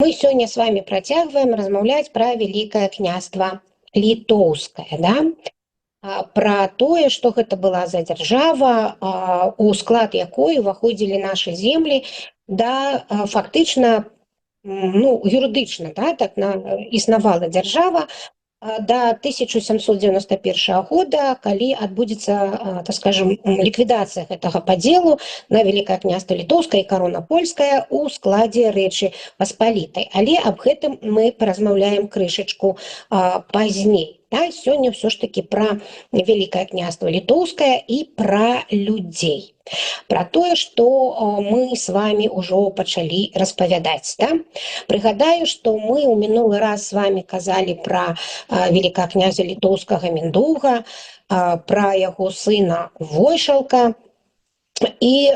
Мы сегодня с вами працягваем размаўляць пра Вялікае княства Літоўскае, да? Пра тое, што гэта была за дзяржава, у склад якой уваходзілі нашы землі, да, фактычна, юрыдычна, да, так існавала дзяржава до 1791 года, калі адбудзецца, так скажем, ліквідацыя гэтага падзелу на Вялікае княства Літоўскае і карона польская ў складзе Рэчы Паспалітай. Але аб гэтым мы паразмаўляем крышачку пазней. Да? Сёння ўсё ж такі пра Вялікае княства Літоўскае і пра людзей. Пра тое, што мы з вами ўжо пачалі распавядаць. Да? Прыгадаю, што мы ў минулы раз з вами казалі пра великага князя літоўскага Міндоўга, пра яго сына Войшалка і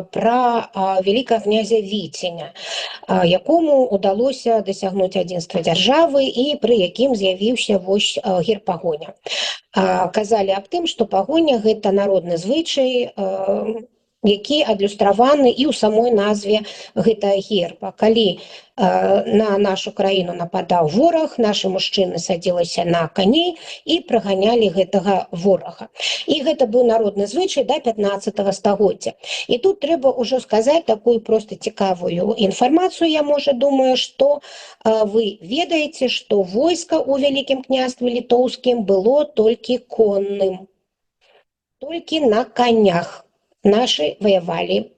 пра великага князя Віценя, якому удалося дасягнуць адзінства дзяржавы і пры якім з'явіўся вось герб пагоня. Казалі аб тым, што пагоня – гэта народны звычай, які адлюстраваны і ў самой назве гэтага герба. Калі на нашу краіну нападаў вораг, нашы мужчыны садзіліся на каней і праганялі гэтага ворага. І гэта быў народны звычай да 15 стагоддзя. І тут трэба ўжо сказаць такую проста цікавую інфармацыю, я, можа, думаю, што вы ведаеце, што войска ў Вялікім княстве Літоўскім было толькі конным, толькі на канях. Нашы ваявалі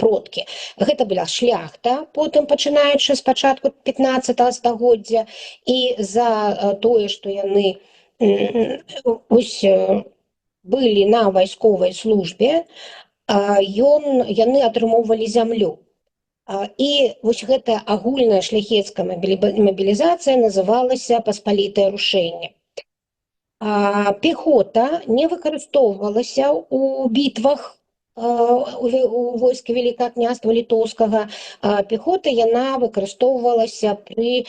продкі. Гэта была шляхта, потым пачынаючы з пачатку 15 стагоддзя, і за тое, што яны былі на вайсковай службе, яны атрымоўвалі зямлю. І вось гэтая агульная шляхецкая мабілізацыя называлася паспалітае рушэнне. Пехота не выкарыстоўвалася ў бітвах у войске Вялікага княства Літоўскага. Пехота яна выкарыстоўвалася пры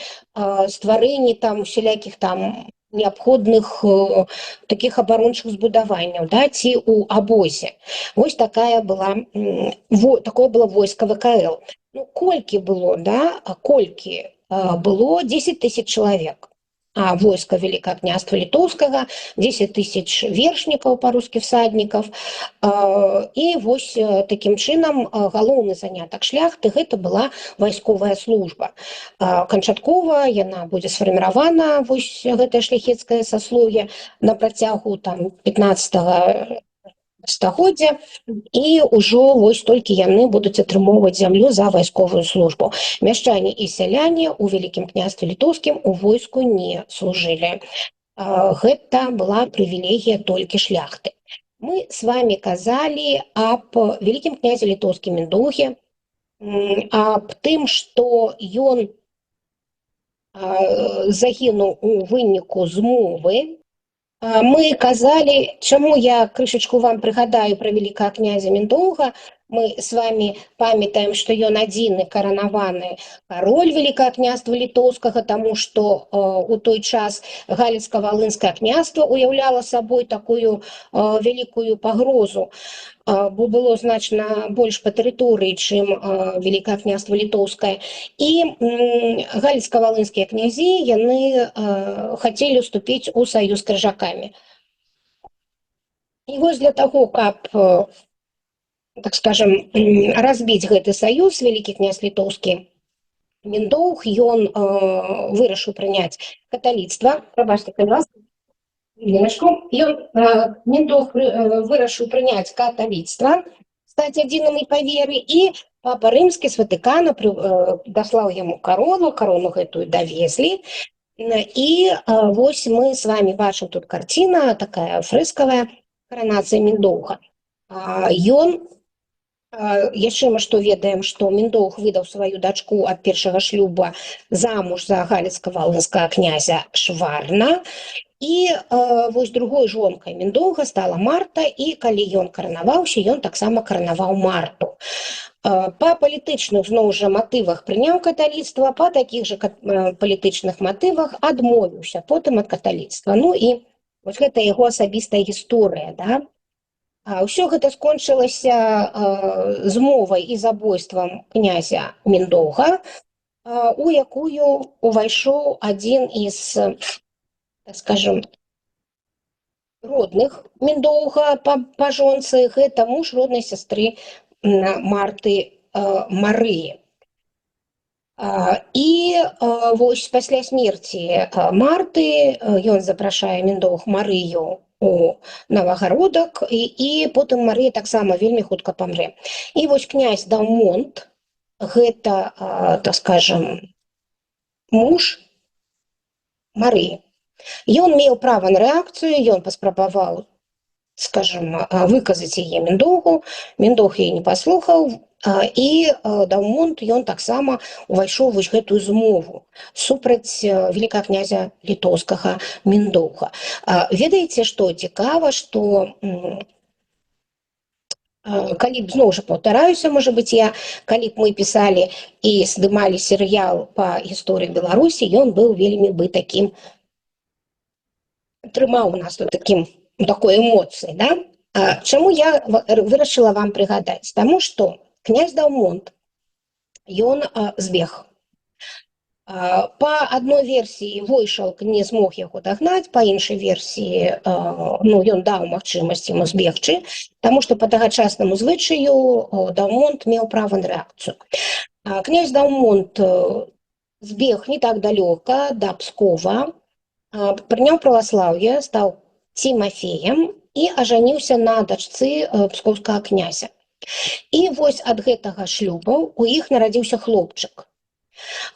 стварэнні там усялякіх там неабходных таких абарончых збудаванняў, да, ці ў абозе. Вось такое было войска ВКЛ. Ну, колькі было, да, колькі было 10 тысяч чалавек. Войска Вялікага княства Літоўскага, 10 тысяч вершнікаў, па-рускі всаднікаў. І вось такім чынам галоўны занятак шляхты гэта была вайсковая служба. Канчаткова яна будзе сфарміравана, вось гэтае шляхецкае саслоўе, на працягу там 15 стагоддзя, і ўжо вось толькі яны будуць атрымоўваць зямлю за вайсковую службу. Мяшчане і сяляне ў Вялікім княстве Літоўскім у войску не служылі. Гэта была прывілегія толькі шляхты. Мы з вами казалі аб Вялікім князе Літоўскім Міндоўге, аб тым, што ён загінуў у выніку змовы. Мы казалі, чаму я крышачку вам прыгадаю пра Вялікага князя Міндоўга. Мы з вами памятаем, што ён адзіны каранаваны кароль Вялікага княства Літоўскага, таму што у той час Галіцка-Валынскае княства уяўляла сабой такую вялікую пагрозу, бо было значна больш па тэрыторыі, чым Вялікае княства Літоўскае. І галіцка-валынскія князі, яны хацелі уступіць у саюз з крыжакамі. І вось для таго, каб, так скажем, разбіць гэты саюз, Вялікі князь Літоўскі Міндоўг, ён вырашыў прыняць каталіцтва. Прабачце, Міндоўг вырашыў прыняць каталіцтва, стаць адзіным па веры, і папа рымскі з Ватыкана даслаў яму карону гэтую давезлі. І вось мы з вами бачым тут карціна, такая фрэскавая, каранацыя Міндоўга. Ён, яшчэ мы што ведаем, што Міндоўг выдаў сваю дачку ад першага шлюба замуж за галіцка-валынскага князя Шварна. І вось другой жонкай Міндоўга стала Марта, і калі ён каранаваўся, ён таксама каранаваў Марту. Па палітычных, зноў жа, матывах прыняў каталіцтва, па такіх жа палітычных матывах адмовіўся потым ад каталіцтва. Ну і вось гэта яго асабістая гісторыя, да? Ўсё гэта скончылася змовай і забойствам князя Міндоўга. у якую увайшоў адзін з, так скажем, родных Міндоўга па жонцы, гэта муж роднай сястры Марты Марыі. І вось пасля смерці Марты ён запрашае Міндоўг Марыю у Навагародак, і потым Марыя таксама вельмі хутка памрэ. І вось князь Даўмонт, гэта, так скажем, муж Марыі. Ён меў права на рэакцыю, ён паспрабаваў, скажем, выказаць яе Міндоўгу, Міндоўг яе не паслухаў, і Даўмонт ён таксама увайшоў вось гэтую змову супраць вялікага князя літоўскага Міндоўга. Ведаеце, што цікава, што калі б, зноў жа паўтараюся, можа быць, калі б мы пісалі і здымалі серыял па гісторыі Беларусі, ён быў вельмі бы такім, трымаў у нас тут такой эмоцыі, да? Чаму я вырашыла вам прыгадаць? Таму што князь Даўмонт, ён збег. Па адной версіі Войшалк не змог яго дагнаць, па іншай версіі ён даў магчымасць яму збегчы, таму што па тагачаснаму звычаю Даўмонт меў права на рэакцыю. Князь Даўмонт збег не так далёка да Пскова, прыняў праваслаўе, стаў Цімафеем і ажаніўся на дачцы пскоўскага князя. І вось ад гэтага шлюбу у іх нарадзіўся хлопчык.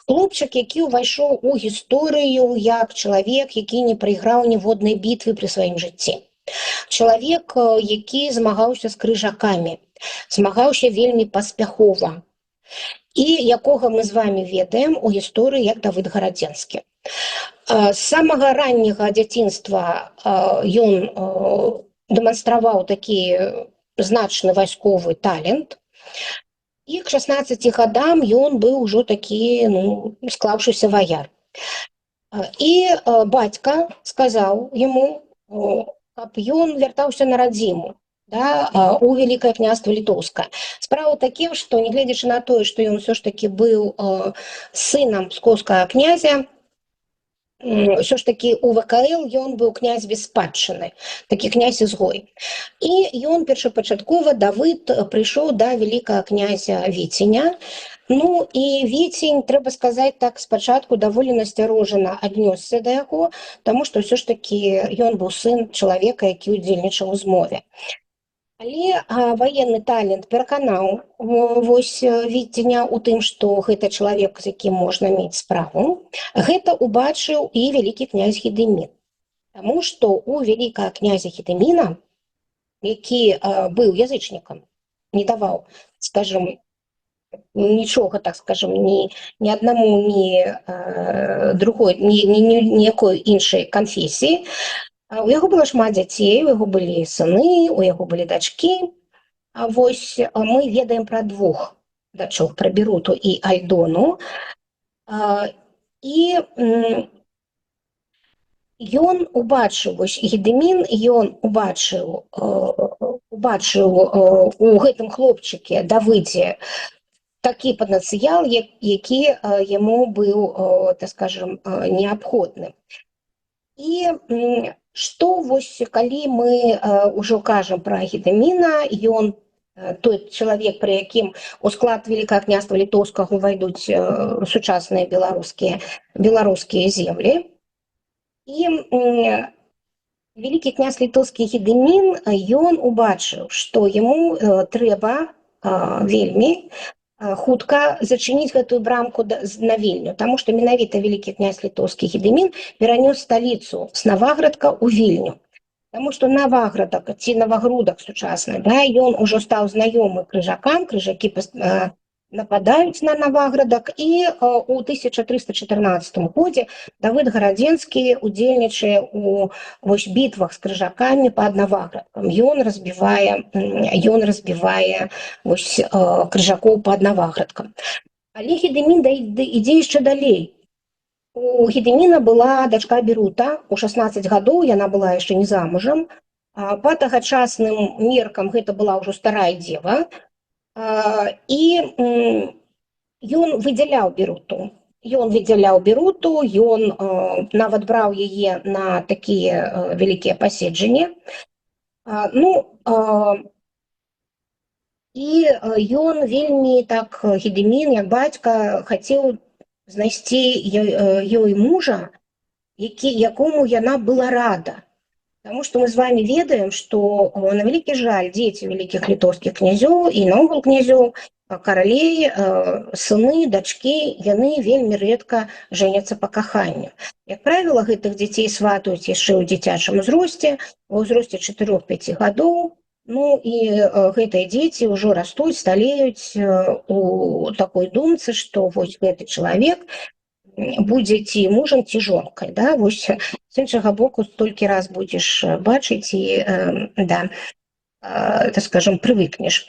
Хлопчык, які ўвайшоў у гісторыю як чалавек, які не прайграў ніводнай бітвы пры сваім жыцці. Чалавек, які змагаўся з крыжакамі, змагаўся вельмі паспяхова, і якога мы з вамі ведаем у гісторыі як Давыд Гарадзенскі. З самага ранняга дзяцінства ён дэманстраваў такі значны вайсковы талент, і к 16 гадам ён быў ужо такі, склаўшыся ваяр. І бацька сказаў яму, каб ён вяртаўся на радзіму, у Вялікае княства Літоўскае. Справа такім, што нягледзячы на тое, што ён ўсё ж такі быў сынам пскоўскага князя, ўсё ж такі у ВКЛ ён быў князь без спадчыны, такі князь-ізгой. І ён першапачаткова, Давыд, прыйшоў да вялікага князя Віценя. Ну і Віцень, трэба сказаць так, спачатку даволі насцярожана аднёсся да яго, таму што ўсё ж такі ён быў сын чалавека, які ўдзельнічаў у змове. Але ваенны талент пераканаў вось Віценя ў тым, што гэта чалавек, з якім можна мець справу. Гэта убачыў і вялікі князь Гедымін. Таму што у вялікага князя Гедыміна, які быў язычнікам, не даваў, скажем, нічога, так скажем, ні аднаму, ні другой, ніякой іншай канфесіі. У яго было шмат дзяцей, у яго былі сыны, у яго былі дачкі. Вось мы ведаем пра двух дачок, пра Беруту і Альдону. І ён убачыў, вось Гедымін, ён убачыў у гэтым хлопчыке Давыдзе такі патэнцыял, які яму быў, так скажем, неабходны. І што вось, калі мы ўжо кажам пра Гедыміна, ён той чалавек, пры якім у склад Вялікага княства Літоўскага увайдуць сучасныя беларускія землі. І вялікі князь літоўскі Гедымін, ён убачыў, што яму трэба вельмі хутка зачыніць гэтую брамку на Вільню, таму што менавіта вялікі князь літоўскі Гедымін перанёс сталіцу з Наваградка ў Вільню. Таму што Наваградак ці Навагрудак сучасны, ён ужо стаў знаёмы крыжакам, крыжакі нападаюць на Наваградак, і ў 1314 годзе Давыд Гарадзенскі удзельнічае у бітвах з крыжакамі пад Наваградкам. Ён разбівае крыжакоў пад Наваградкам. Але Гедымін ідзе яшчэ далей. У Гедыміна была дачка Берута, у 16 гадоў яна была яшчэ не замужам. Па тагачасным меркам гэта была ўжо старая дзева. І ён выдзяляў Беруту. ён выдзяляў беруту, ён нават браў яе на такія вялікія паседжанні. Ну, і ён вельмі так, Гедымін, як бацька, хацеў знайсці ёй мужа, якому яна была рада. Таму што мы з вами ведаем, што на вялікі жаль дзеці вялікіх літоўскіх князёў і наогул князёў, каралей, сыны, дачкі, яны вельмі рэдка жэняцца па каханню. Як правіла, гэтых дзяцей сватаюць яшчэ ў дзіцячым узросце, у ўзросце 4-5 гадоў. Ну і гэтыя дзеці ўжо растуць, сталеюць у такой думцы, што вось гэты чалавек будзе ці мужам, ці жонкай, да? Вось з іншага боку столькі раз будзеш бачыць і, да, так скажем, прывыкнеш.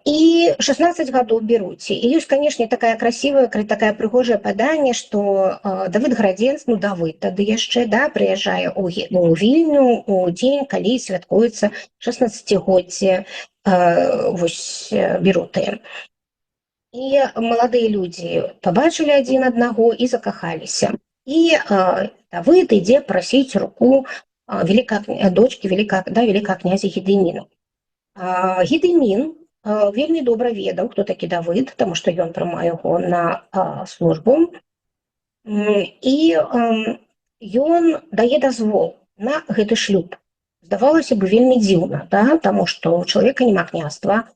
І 16 гадоў беруць. І ёсць, канешне, такая красивая, такая прыгожае паданне, што Давыд Градзенскі, ну Давыд тады яшчэ, да, прыязджае у Вільню у дзень, калі святкуецца 16-годдзе вось беруты. І маладыя людзі пабачылі адзін аднаго і закахаліся. І Давыд ідзе прасіць руку дочкі вялікага князя Гедыміна. Гедымін вельмі добра ведаў, хто такі Давыд, таму што ён прымае яго на службу. І ён дае дазвол на гэты шлюб. Здавалася бы, вельмі дзіўна, да? Таму што у чалавека няма княства,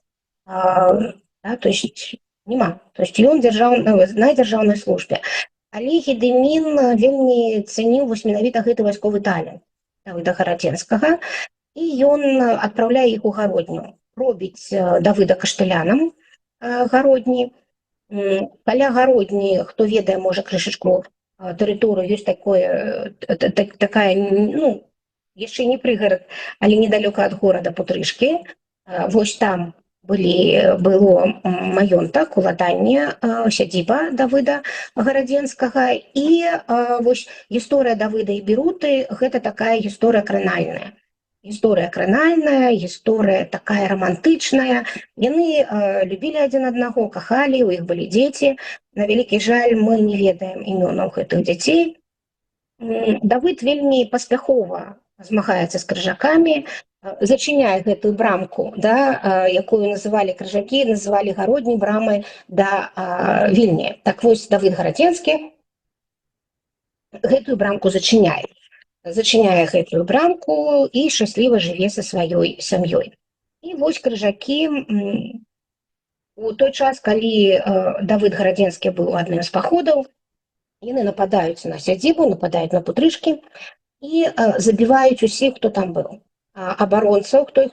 да? То есть няма. То есть ён на дзяржаўнай службе. Але Гедымін вельмі цэніў вось менавіта гэты вайсковы талент Давыда Градзенскага, і ён адпраўляе іх у гародню. Робіць Давыда каштэлянам гародні. Каля гародні, хто ведае, можа, крышачку тэрыторыю, ёсць такая, ну, яшчэ не прыгарад, але недалёка ад горада Путрышкі. Вось там было маёнтак, уладанне, сядзіба Давыда Градзенскага. І вось гісторыя Давыда і Беруты – гэта такая гісторыя кранальная. Гісторыя кранальная, гісторыя такая романтычная. Яны любілі адзін аднаго, кахалі, у іх былі дзеці. На вялікі жаль, мы не ведаем імёнаў гэтых дзяцей. Давыд вельмі паспяхова змагаецца з крыжакамі, зачыняе гэтую брамку, да, якую называлі крыжакі, называлі гародні брамай да Вільні. Так вось Давыд Градзенскі гэтую брамку зачыняе. Зачыняе гэтую брамку і шчасліва жыве са сваёй сям'ёй. І вось крыжакі у той час, калі Давыд Градзенскі быў адным з паходаў, яны нападаюць на сядзібу, нападаюць на Путрышкі і забіваюць усіх, хто там быў. Абаронцаў, хто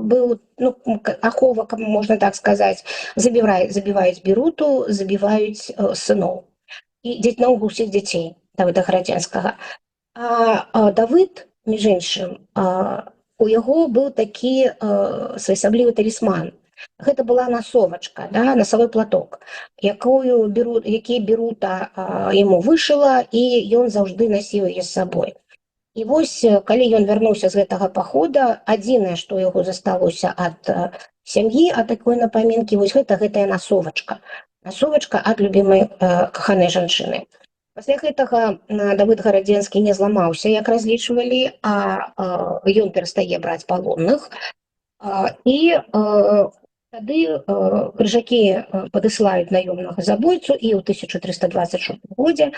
быў, ну, ахова, можна так сказаць, забіваюць Беруту, забіваюць сыноў і наогул усіх дзяцей Давыда Градзенскага. Давыд, між іншым, у яго быў такі своеасаблівы талісман. Гэта была насовачка, да, насавой платок, які Берута яму вышыла, і ён заўжды насіў яе з сабой. І вось, калі ён вярнуўся з гэтага пахода, адзінае, што яго засталося ад сям'і, ад такой напамінкі, вось гэтая насовачка. Насовачка ад любімай каханай жанчыны. Пасля гэтага Давыд Градзенскі не зламаўся, як разлічвалі, ён перастае браць палонных. І тады крыжакі падысылаюць наёмнага забойцу, і ў 1326 годзе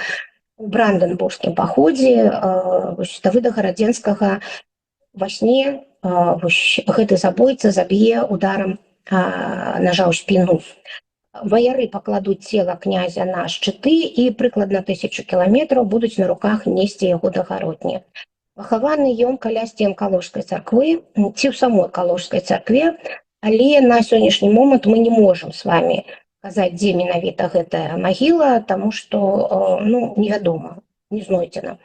у бранденбургскім паходзе Давыда Градзенскага во сне гэты забойца заб'е ударам ножа ў спіну. Ваяры пакладуць цела князя на шчыты і прыкладна 1000 кіламетраў будуць на руках несці яго да гародні. Пахаваны ён каля сцен Калужскай царквы, ці ў самой Калужскай царкве, але на сённяшні момант мы не можам з вами казаць, дзе менавіта гэтая магіла, таму што, ну, невядома, не знойдзена.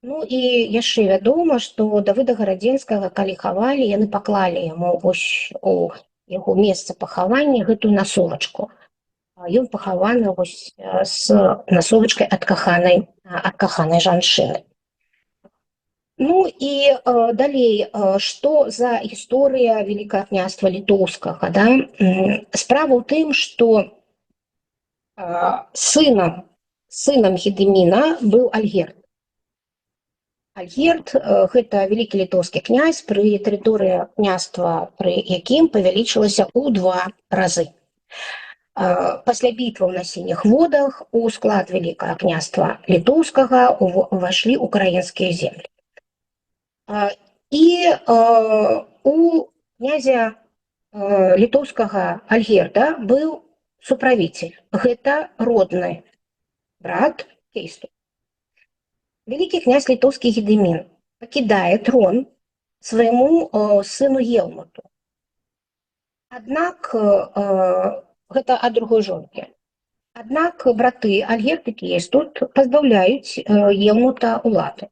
Ну і яшчэ вядома, што Давыда Градзенскага, калі хавалі, яны паклалі яму вось у яго месца пахавання гэтую насовачку. Ён пахаваны вось з насовачкай ад каханай жанчыны. Ну і далей, што за гісторыя Вялікага княства Літоўскага, да? Справа ў тым, што Сынам Гедыміна быў Альгерд. Альгерд гэта вялікі літоўскі князь, пры тэрыторыі княства, пры якім павялічылася ў 2 разы. Пасля бітваў на сініх водах у склад вялікага княства літоўскага увайшлі украінскія землі. І у князя літоўскага Альгерда быў суправіцель. Гэта родны брат Кейстут. Вялікі князь літоўскі Гедымін пакідае трон свайму сыну Елмуту. Аднак гэта ад другой жонкі. Аднак браты Альгерд і Кейстут пазбаўляюць Елмута улады.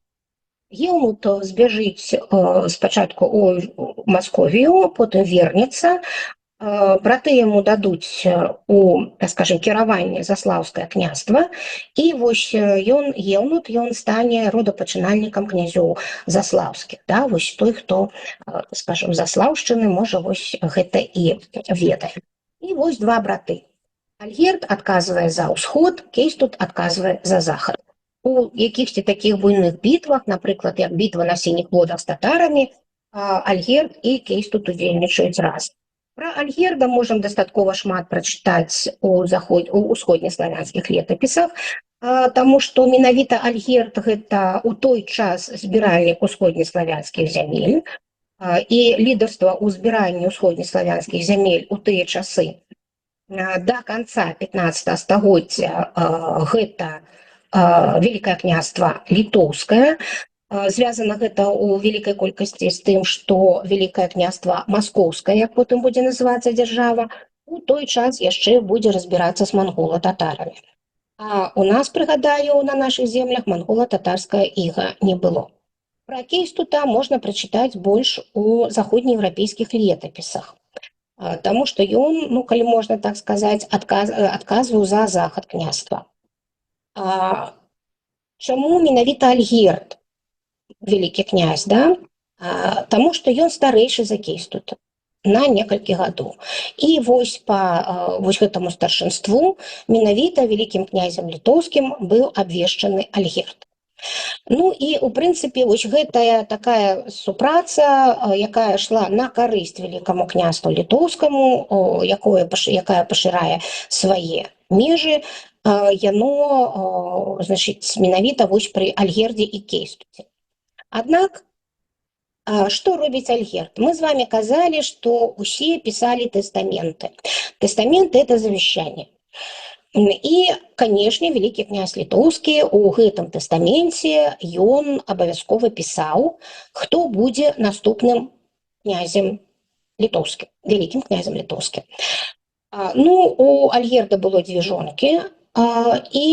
Елмут збяжыць спачатку у Масковію, потым вернецца. Браты яму дадуць скажем, кіраванне заслаўскае княства, і вось Елмут стане родапачынальнікам князёў заслаўскіх. Да? Вось той, хто, скажем, заслаўшчыны, можа, вось гэта і ведае. І вось 2 браты. Альгерд адказвае за ўсход, Кейстут адказвае за захад. У якіхсьці такіх буйных бітвах, напрыклад, як бітва на сініх водах з татарамі, Альгерд і Кейстут удзельнічаюць разам. Пра Альгерда можам дастаткова шмат прачытаць у усходнеславянскіх летапісах, таму што менавіта Альгерд гэта ў той час збіральнік усходнеславянскіх зямель, і лідарства ў збіранні усходнеславянскіх зямель у тыя часы да канца 15 стагоддзя гэта Вялікае княства літоўскае. Звязана гэта ў вялікай колькасці з тым, што Вялікае княства маскоўскае, як потым будзе называцца дзяржава, у той час яшчэ будзе разбірацца з мангола-татарамі. А у нас, прыгадаю, на нашых землях мангола-татарская іга не было. Пра Кейстута можна прачытаць больш у заходнееўрапейскіх летапісах, таму што ён, калі можна так сказаць, адказваў за захад княства. Чаму менавіта Альгерд вялікі князь, да? Таму што ён старэйшы за Кейстута на некалькі гадоў. І вось па гэтаму старшынству менавіта вялікім князем літоўскім быў абвешчаны Альгерд. Ну і у прынцыпе вось гэтая такая супраца, якая шла на карысць вялікаму княству літоўскаму, якая пашырае свае межы, яно, значыць, менавіта вось пры Альгердзе і Кейстуце. Аднак, што робіць Альгерд? Мы з вами казалі, што усе пісалі тэстаменты. Тэстаменты – это завещание. І, канешне, вялікі князь літоўскі у гэтым тэстаменце ён абавязкова пісаў, хто будзе наступным князем літоўскім, вялікім князем літоўскім. У Альгерда было 2 жонкі, і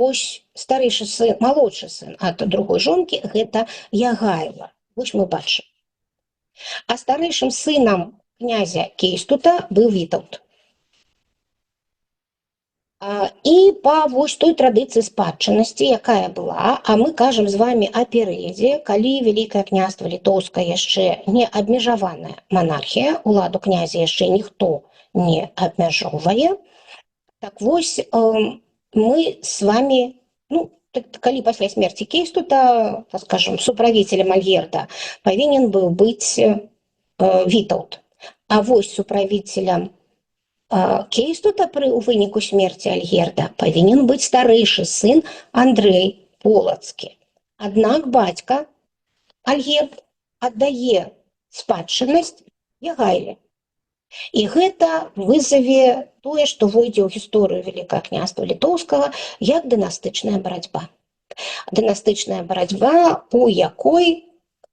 вось старэйшы сын, малодшы сын ад другой жонкі гэта Ягайло. Вось мы бачым. А старэйшым сынам князя Кейстута быў Вітаўт. І па вось той традыцыі спадчыннасці, якая была, а мы кажам з вами о перыядзе, калі Вялікае княства літоўскае яшчэ не абмежаваная манархія, уладу князя яшчэ ніхто не абмяжоўвае. Так вось, мы с вами, калі пасля смерці Кейстута, скажем, суправіцелем Альгерда павінен быў быць Вітаўт. А вось суправіцелем Кейстута у выніку смерці Альгерда павінен быць старэйшы сын Андрэй Полацкі. Аднак бацька Альгерд аддае спадчыннасць Ягайле. І гэта вызаве тое, што войдзе ў гісторыю Вялікага княства літоўскага як дынастычная барацьба. Дынастычная барацьба, у якой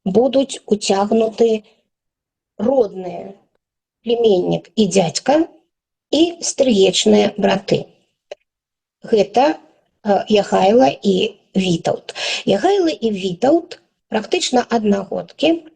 будуць уцягнуты родныя племяннік і дзядзька і стрыечныя браты. Гэта Ягайло і Вітаўт. Ягайло і Вітаўт практычна аднагодкі.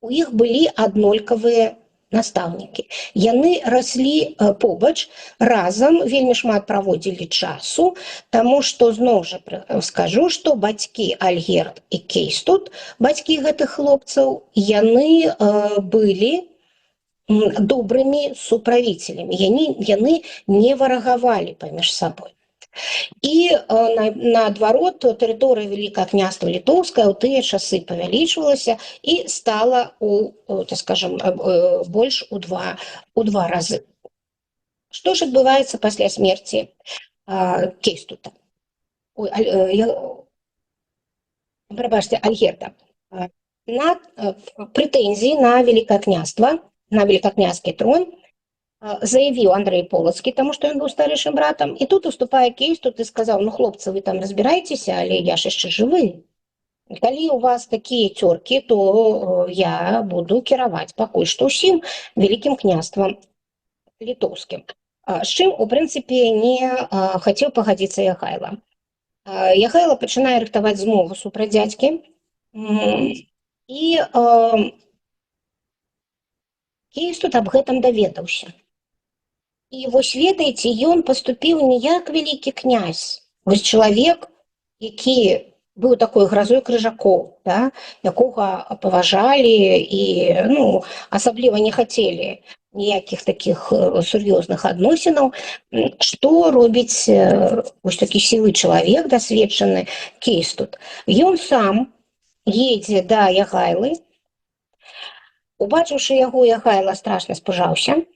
У іх былі аднолькавыя настаўнікі. Яны раслі побач, разам вельмі шмат праводзілі часу, таму што, зноў жа скажу, што бацькі Альгерд і Кейстут, бацькі гэтых хлопцаў, яны былі добрымі суправіцелямі. Яны не варагавалі паміж сабой. І наадварот, тэрыторыя Вялікае княства Літоўскае ў тыя часы павялічвалася і стала так скажем, больш у два разы. Што ж адбываецца пасля смерці Кейстута? Ой, прабачце, Альгерда. На прэтэнзіі на Вялікае княства, на великокняжский трон заявіў Андрэй Полацкі, таму што ён быў старэйшым братам, і тут уступае Кейстут і сказаў: ну, хлопцы, вы там разбірайцеся, але я ж яшчэ жывы. Калі у вас такія цёркі, то я буду кіраваць пакуль што ўсім вялікім княствам літоўскім. З чым, у прынцыпе, не хацеў пагадзіцца Яхайла. Яхайла пачынае рыхтаваць змову супраць дзядзькі, і Кейстут аб гэтым даведаўся. І вось ведаеце, ён паступіў не як вялікі князь, вось чалавек, які быў такой гразой крыжакоў, да, якога паважалі і асабліва не хацелі ніякіх такіх сур'ёзных адносінаў. Што робіць вось такі сілы чалавек, дасведчаны Кейстут? Ён сам едзе да Яхайлы. Убачыўшы яго, Яхайла страшна спужаўся.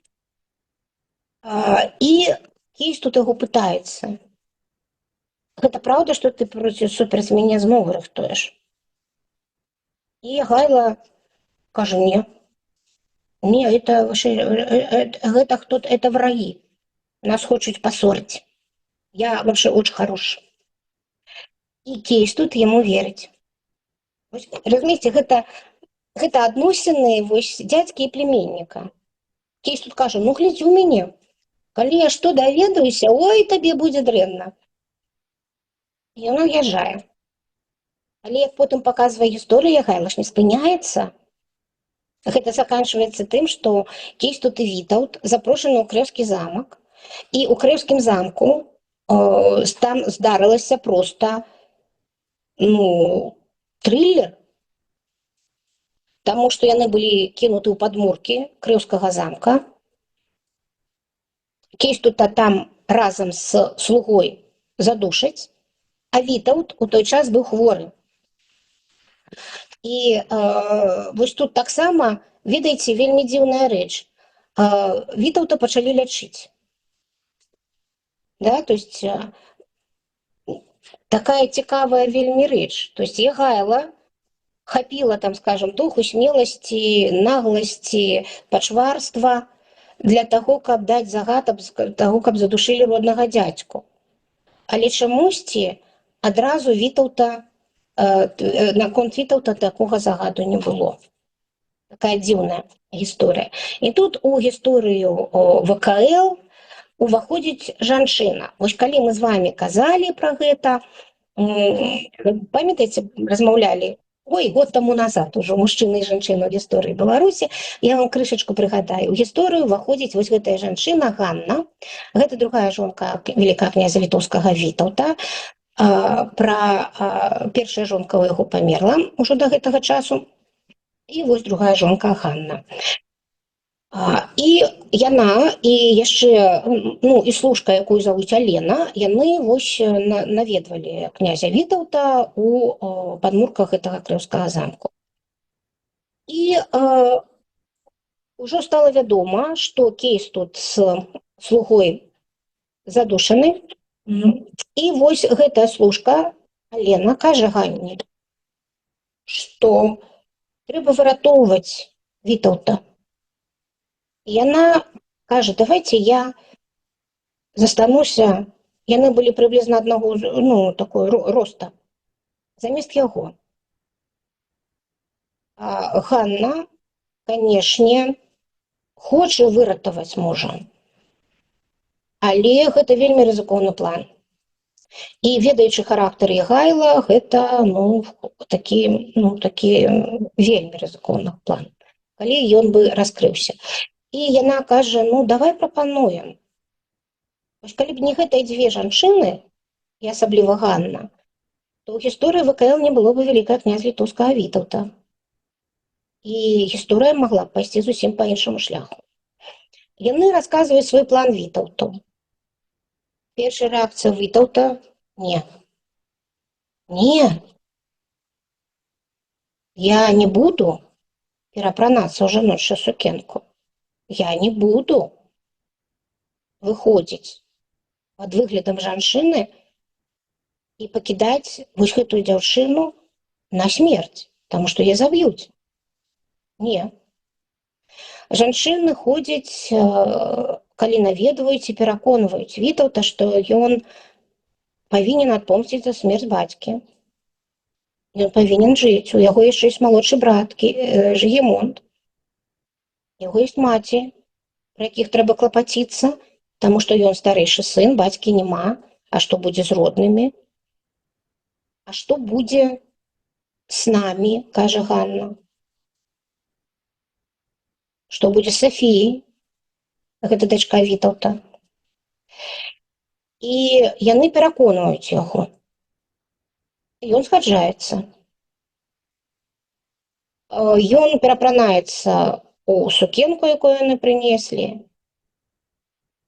І Кейстут яго пытаецца: гэта праўда, што ты супраць мяне змову рыхтуеш? І Яхайла кажа: не, гэта хто-то, это враги, нас хочуць пасорыць, я вообще очень хороший. І Кейстут яму верыць. Разумееце, гэта адносіны вось дзядзькі і племянніка. Кейстут кажа: ну, глядзі ў мяне, калі я што даведаюся, ой, табе будзе дрэнна. І ён уязджае. Але як потым паказвае гісторыя, Яхайла ж не спыняецца. Гэта заканчваецца тым, што Кейстут і Вітаўт запрошаны ў крэўскі замак, і ў крэўскім замку там здарылася проста трылер, таму што яны былі кінуты ў падмуркі крэўскага замка. Кейстута там разам з слугой задушаць, а Вітаўт у той час быў хворы. І вось тут таксама, ведаеце, вельмі дзіўная рэч. Вітаўта пачалі лячыць. Да, то есть такая цікавая вельмі рэч. То есть Яхайла хапіла, там, скажем, духу, смеласці, нагласці, пачварства для таго, каб даць загад таго, каб задушылі роднага дзядзьку. Але чамусьці адразу Вітаўта, наконт Вітаўта такога загаду не было. Такая дзіўная гісторыя. І тут у гісторыю ВКЛ уваходзіць жанчына. Вось калі мы з вами казалі пра гэта, памятаеце, размаўлялі год таму назад ужо мужчына і жанчына ў гісторыі Беларусі, я вам крышачку прыгадаю. У гісторыю уваходзіць вось гэтая жанчына Ганна. Гэта другая жонка вялікага князя літоўскага Вітаўта. Першая жонка ў яго памерла ўжо да гэтага часу. І вось другая жонка Ганна. І яна, і яшчэ, і служка, якую завуць Алена, яны вось наведвалі князя Вітаўта у падмурках гэтага крэўскага замку. І ўжо стала вядома, што Кейстут з слугой задушаны. І вось гэтая служка Алена кажа Ганне, што трэба выратоўваць Вітаўта. І яна кажа: давайте я застануся, яны былі прыблізна аднаго, такой роста, замест яго. Ганна, канешне, хоча выратаваць мужа, але гэта вельмі рызыкоўны план. І ведаючы характар Яхайла, гэта такі вельмі рызыкоўны план, калі ён бы раскрыўся. І яна кажа: давай прапануем. Вось калі б не гэтыя дзве жанчыны, і асабліва Ганна, то ў гісторыі ВКЛ не было бы вялікага князя літоўскага Вітаўта. і гісторыя магла б пайсці зусім па іншаму шляху. Яны расказваюць свой план Вітаўту. Першая рэакцыя Вітаўта – не. Не, я не буду перапранацца ў жаночую сукенку. Я не буду выходзіць пад выглядам жанчыны і пакідаць вось гэтую дзяўчыну на смерць, таму што яе заб'юць. Не. Жанчыны ходзяць, калі наведваюць і пераконваюць Вітаўта, што ён павінен адпомсціць за смерць бацькі. Ён павінен жыць. У яго яшчэ ёсць малодшы брат Жыгемонт. У яго ёсць маці, пра якіх трэба клапаціцца, таму што ён старэйшы сын, бацькі няма. А што будзе з роднымі? А што будзе з намі, кажа Ганна. Што будзе з Сафіяй? Гэта дачка Вітаўта. І яны пераконваюць яго. Ён згаджаецца. Ён перапранаецца у сукенку, якую яны прынеслі,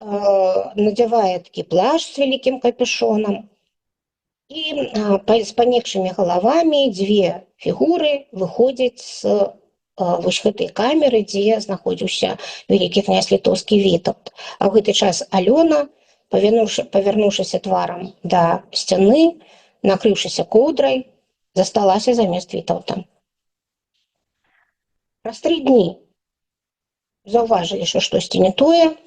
надзявае такі плашч з вялікім капюшонам, і з панекшымі галавамі дзве фігуры выходзяць з вось гэтай камеры, дзе знаходзіўся вялікі князь літоўскі Вітаўт. А ў гэты час Алёна, павярнуўшыся тварам да сцяны, накрыўшыся коўдрай, засталася замест Вітаўта. Праз 3 дні заўважылі, што штосьці не тое,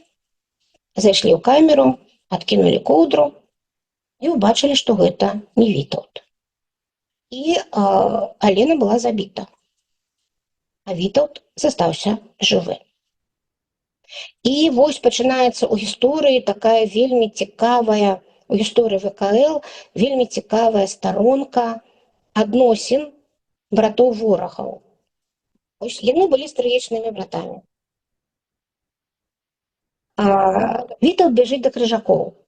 зайшлі ў камеру, адкінулі коўдру і ўбачылі, што гэта не Вітаўт. І Алена была забіта, а Вітаўт застаўся жывы. І вось пачынаецца ў гісторыі такая вельмі цікавая, у гісторыі ВКЛ вельмі цікавая старонка адносін братоў-ворагаў. Яны былі стрыечнымі братамі. Вітаўт бяжыць да крыжакоў,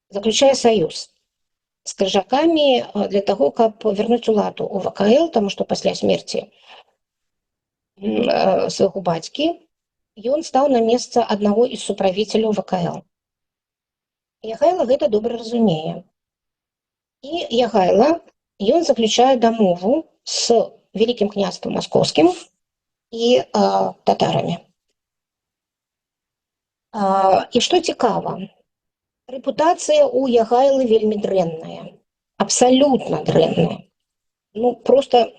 заключае саюз з крыжакамі для таго, каб вярнуць уладу ў ВКЛ, таму што пасля смерці свайго бацькі ён стаў на месца аднаго з суправіцеляў ВКЛ. Ягайла гэта добра разумее. І Ягайла, ён заключае дамову з Вялікім княствам Маскоўскім і татарамі. І што цікава, рэпутацыя ў Ягайлы вельмі дрэнная, абсалютна дрэнная. Проста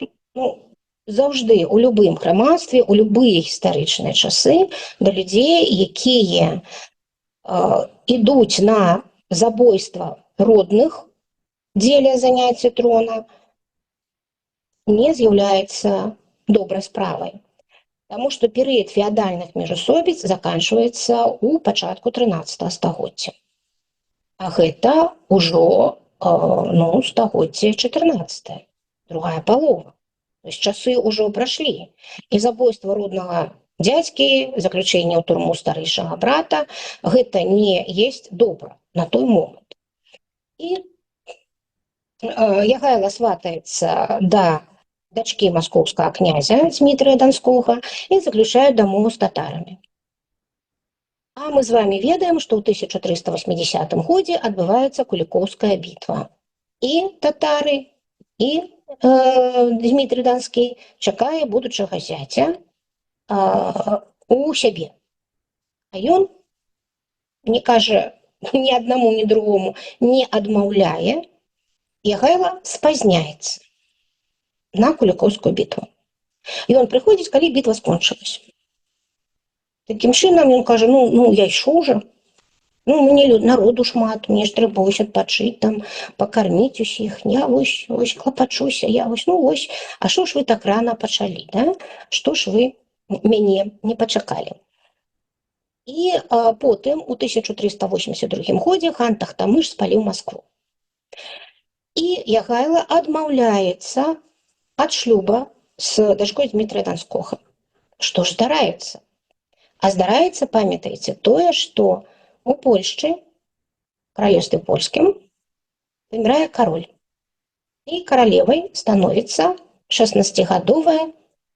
заўжды у любым грамадстве, у любыя гістарычныя часы да людзей, якія ідуць на забойства родных дзеля заняцця трона, не з'яўляецца добрай справай. Таму што перыяд феадальных міжусобіц заканчваецца ў пачатку 13 стагоддзя. А гэта ўжо стагоддзе 14, другая палова. То есть часы ўжо прашлі. І забойства роднага дзядзькі, заключэнне ў турму старэйшага брата, гэта не есть добра на той момант. І Ягайла сватаецца да дачкі маскоўскага князя Дзмітрыя Донскога і заключае дамову з татарамі. А мы з вами ведаем, што ў 1380 годзе адбываецца Кулікоўская бітва. І татары, і Дзмітрый Донскі чакае будучага зяця у сябе. А ён не кажа ні аднаму, ні другому, не адмаўляе. Ягайла спазняецца на Кулікоўскую бітву. І ён прыходзіць, калі бітва скончылась. Такім чынам ён кажа, я ішоў жа, мне народу шмат, мне ж трэба адпачыць, пакарміць усіх, я вось клапачуся, а што ж вы так рана пачалі, да? Што ж вы мяне не пачакалі? І потым у 1382 годзе хан Тахтамыш спаліў Маскву. І Ягайла адмаўляецца ад шлюба з дачкой Дзмітрыя Донскога. Што ж здараецца? А здараецца, памятаеце, тое, што у Польшчы, каралевстве польскім, памірае кароль. І каралевай становіцца 16-гадовая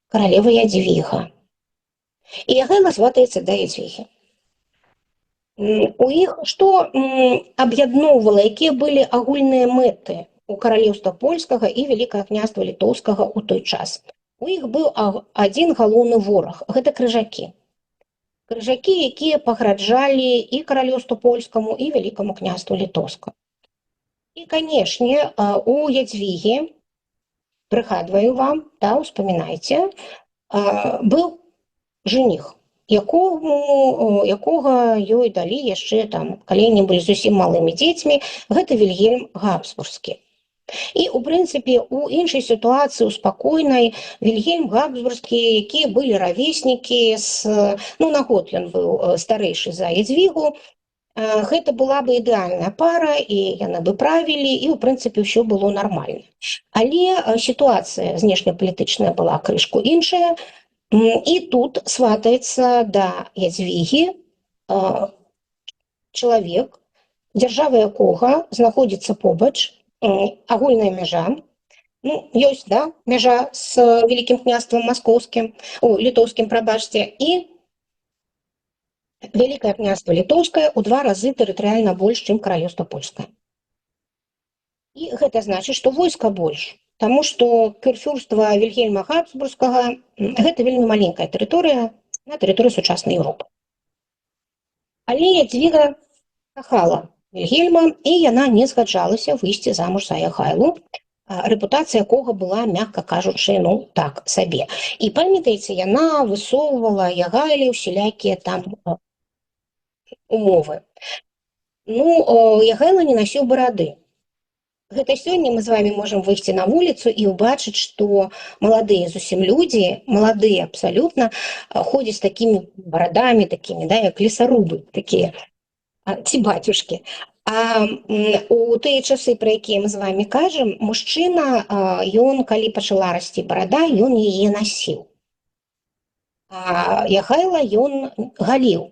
каралева Ядвіга. І Ягайла сватаецца да Ядвігі. У іх што аб'ядноўвала, якія былі агульныя мэты у каралеўства польскага і вялікага княства літоўскага ў той час. У іх быў адзін галоўны вораг, гэта крыжакі. Крыжакі, якія пагражалі і каралеўству польскаму, і вялікаму княству літоўскаму. І, канешне, у Ядвігі, прыгадваю вам, да, успамінайце, быў жених, якога ёй далі яшчэ там, калі яны былі зусім малымі дзецьмі, гэта Вільгельм Габсбургскі. І, у прынцыпе, у іншай сітуацыі, у спакойнай, Вільгельм Габсбургскі, якія былі равеснікі, на год ён быў старэйшы за Ядвігу, гэта была бы ідэальная пара, і яны бы правілі, і, у прынцыпе, ўсё было нармальна. Але сітуацыя знешнепалітычная была крышку іншая, і тут сватаецца да Ядвігі чалавек, дзяржава якога знаходзіцца побач, агульная мяжа, ёсць, да, мяжа з вялікім княствам маскоўскім, літоўскім, прабачце, і вялікае княства літоўскае ў 2 разы тэрытарыяльна больш, чым каралеўства польскае. І гэта значыць, што войска больш, таму што кюрфюрства Вільгельма Габсбургскага гэта вельмі маленькая тэрыторыя на тэрыторыі сучаснай Еўропы. Але Ядвіга кахала Вільгельма, і яна не згаджалася выйсці замуж за Ягайлу, рэпутацыя якога была, мякка кажучы, так сабе. І памятаеце, яна высоўвала Ягайле усялякія там умовы. Ягайла не насіў барады. Гэта сёння мы з вами можам выйсці на вуліцу і ўбачыць, што маладыя зусім людзі, маладыя абсалютна, ходзяць з такімі барадамі, такімі, да, як лесарубы, такія, ці бацюшкі. А у тыя часы, пра якія мы з вами кажам, мужчына, ён, калі пачала расці барада, ён яе насіў. А Ягайла ён галіў,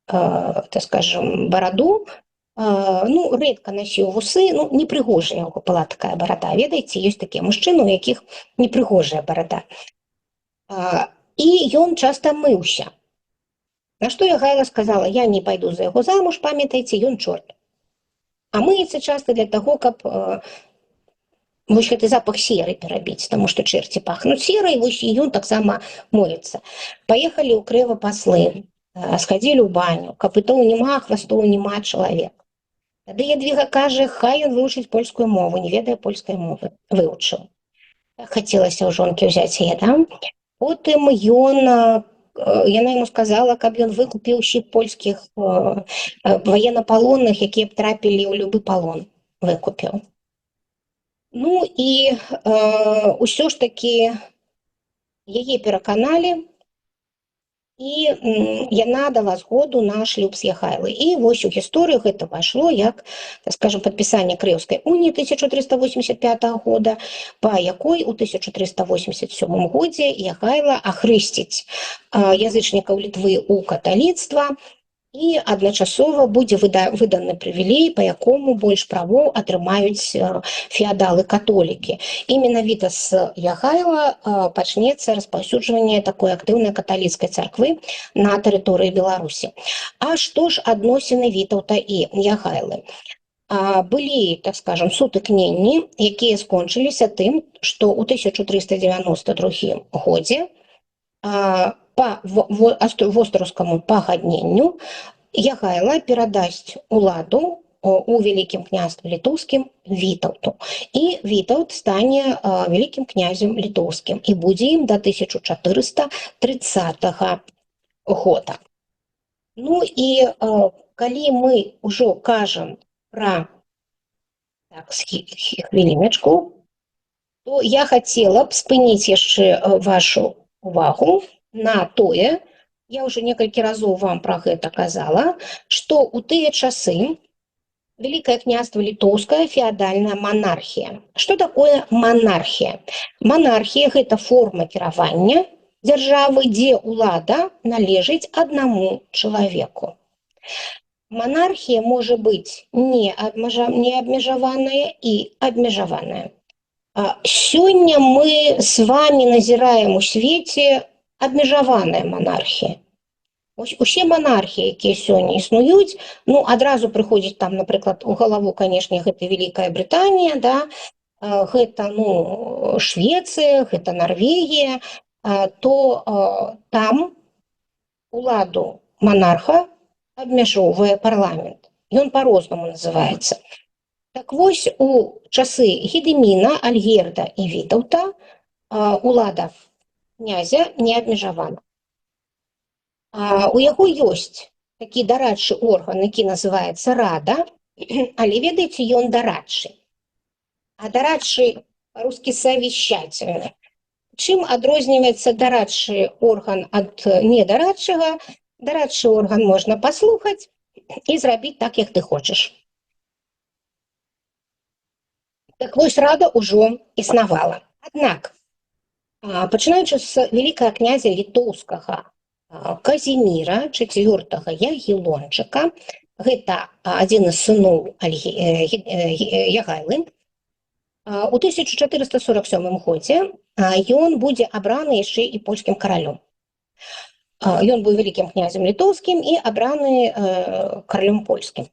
так скажем, бараду, рэдка насіў вусы, непрыгожая яго была такая барада. Ведаеце, ёсць такія мужчыны, у якіх непрыгожая барада. І ён часта мыўся. На што Ягайла сказала: я не пайду за яго замуж, памятаеце, ён чорт. А мыецца часта для таго, каб вось гэты запах серы перабіць, таму што чэрці пахнуць серай, вось і ён таксама моецца. Паехалі ў крэва паслы, схадзілі ў баню, капытоў няма, хвастоў няма, чалавек. Тады Ядвіга кажа, хай ён вывучыць польскую мову, не ведае польскай мовы, вывучыў. Хацелася ў жонкі ўзяць яе, да? Потым яна яму сказала, каб ён выкупіў ўсіх польскіх ваеннапалонных, якія б трапілі ў любы палон, выкупіў. І ўсё ж такі яе пераканалі, і яна дала згоду на шлюб з Ягайлай. І вось у гісторыю гэта пайшло як, так скажем, падпісанне Крыўскай уніі 1385 года, па якой у 1387 годзе Ягайла ахрысціць язычнікаў Літвы ў каталіцтва, і адначасова будзе выданы прывілей, па якому больш правоў атрымаюць феадалы-католікі. І менавіта з Ягайла пачнецца распаўсюджванне такой актыўнай каталіцкай царквы на тэрыторыі Беларусі. А што ж адносіны Вітаўта і Ягайлы? Былі, так скажем, сутыкненні, якія скончыліся тым, што ў 1392 годзе па востраўскаму пагадненню Ягайла перадасць уладу у вялікім княстве літоўскім Вітаўту. І Вітаўт стане вялікім князем літоўскім і будзе ім да 1430 года. І калі мы ўжо кажам пра хвіліначку, то я хацела б спыніць яшчэ вашу увагу на тое, я ўжо некалькі разоў вам пра гэта казала, што ў тыя часы Вялікае княства літоўскае феадальная манархія. Што такое манархія? Манархія – гэта форма кіравання дзяржавы, дзе ўлада належыць аднаму чалавеку. Манархія можа быць неабмежаваная і абмежаваная. Сёння мы з вами назіраем у свеце абмежаваная монархія. Усе монархії, якія сёння існуюць, ну, адразу прыходзіць там, напрыклад, у галаву, канешне, гэта Вялікая Брытанія, да, гэта, ну, Швецыя, гэта Норвегія, то там уладу монарха абмяжоўвае парламент. Ён по-рознаму называецца. Так вось, у часы Гедыміна, Альгерда і Вітаўта улада князя не абмежавана. У яго ёсць такі дарадчы орган, які называецца рада, але, ведаеце, ён дарадчы. А дарадчы па-рускі совещательны. Чым адрозніваецца дарадчы орган ад недарадчага? Дарадчы орган можна паслухаць і зрабіць так, як ты хочаш. Так вось, рада ўжо існавала. Аднак, пачынаючы з вялікага князя літоўскага Казіміра IV Ягелончыка, гэта адзін з сыноў Ягайлы, у 1447 годзе ён будзе абраны яшчэ і польскім каралём. Ён быў вялікім князем літоўскім і абраны каралём польскім.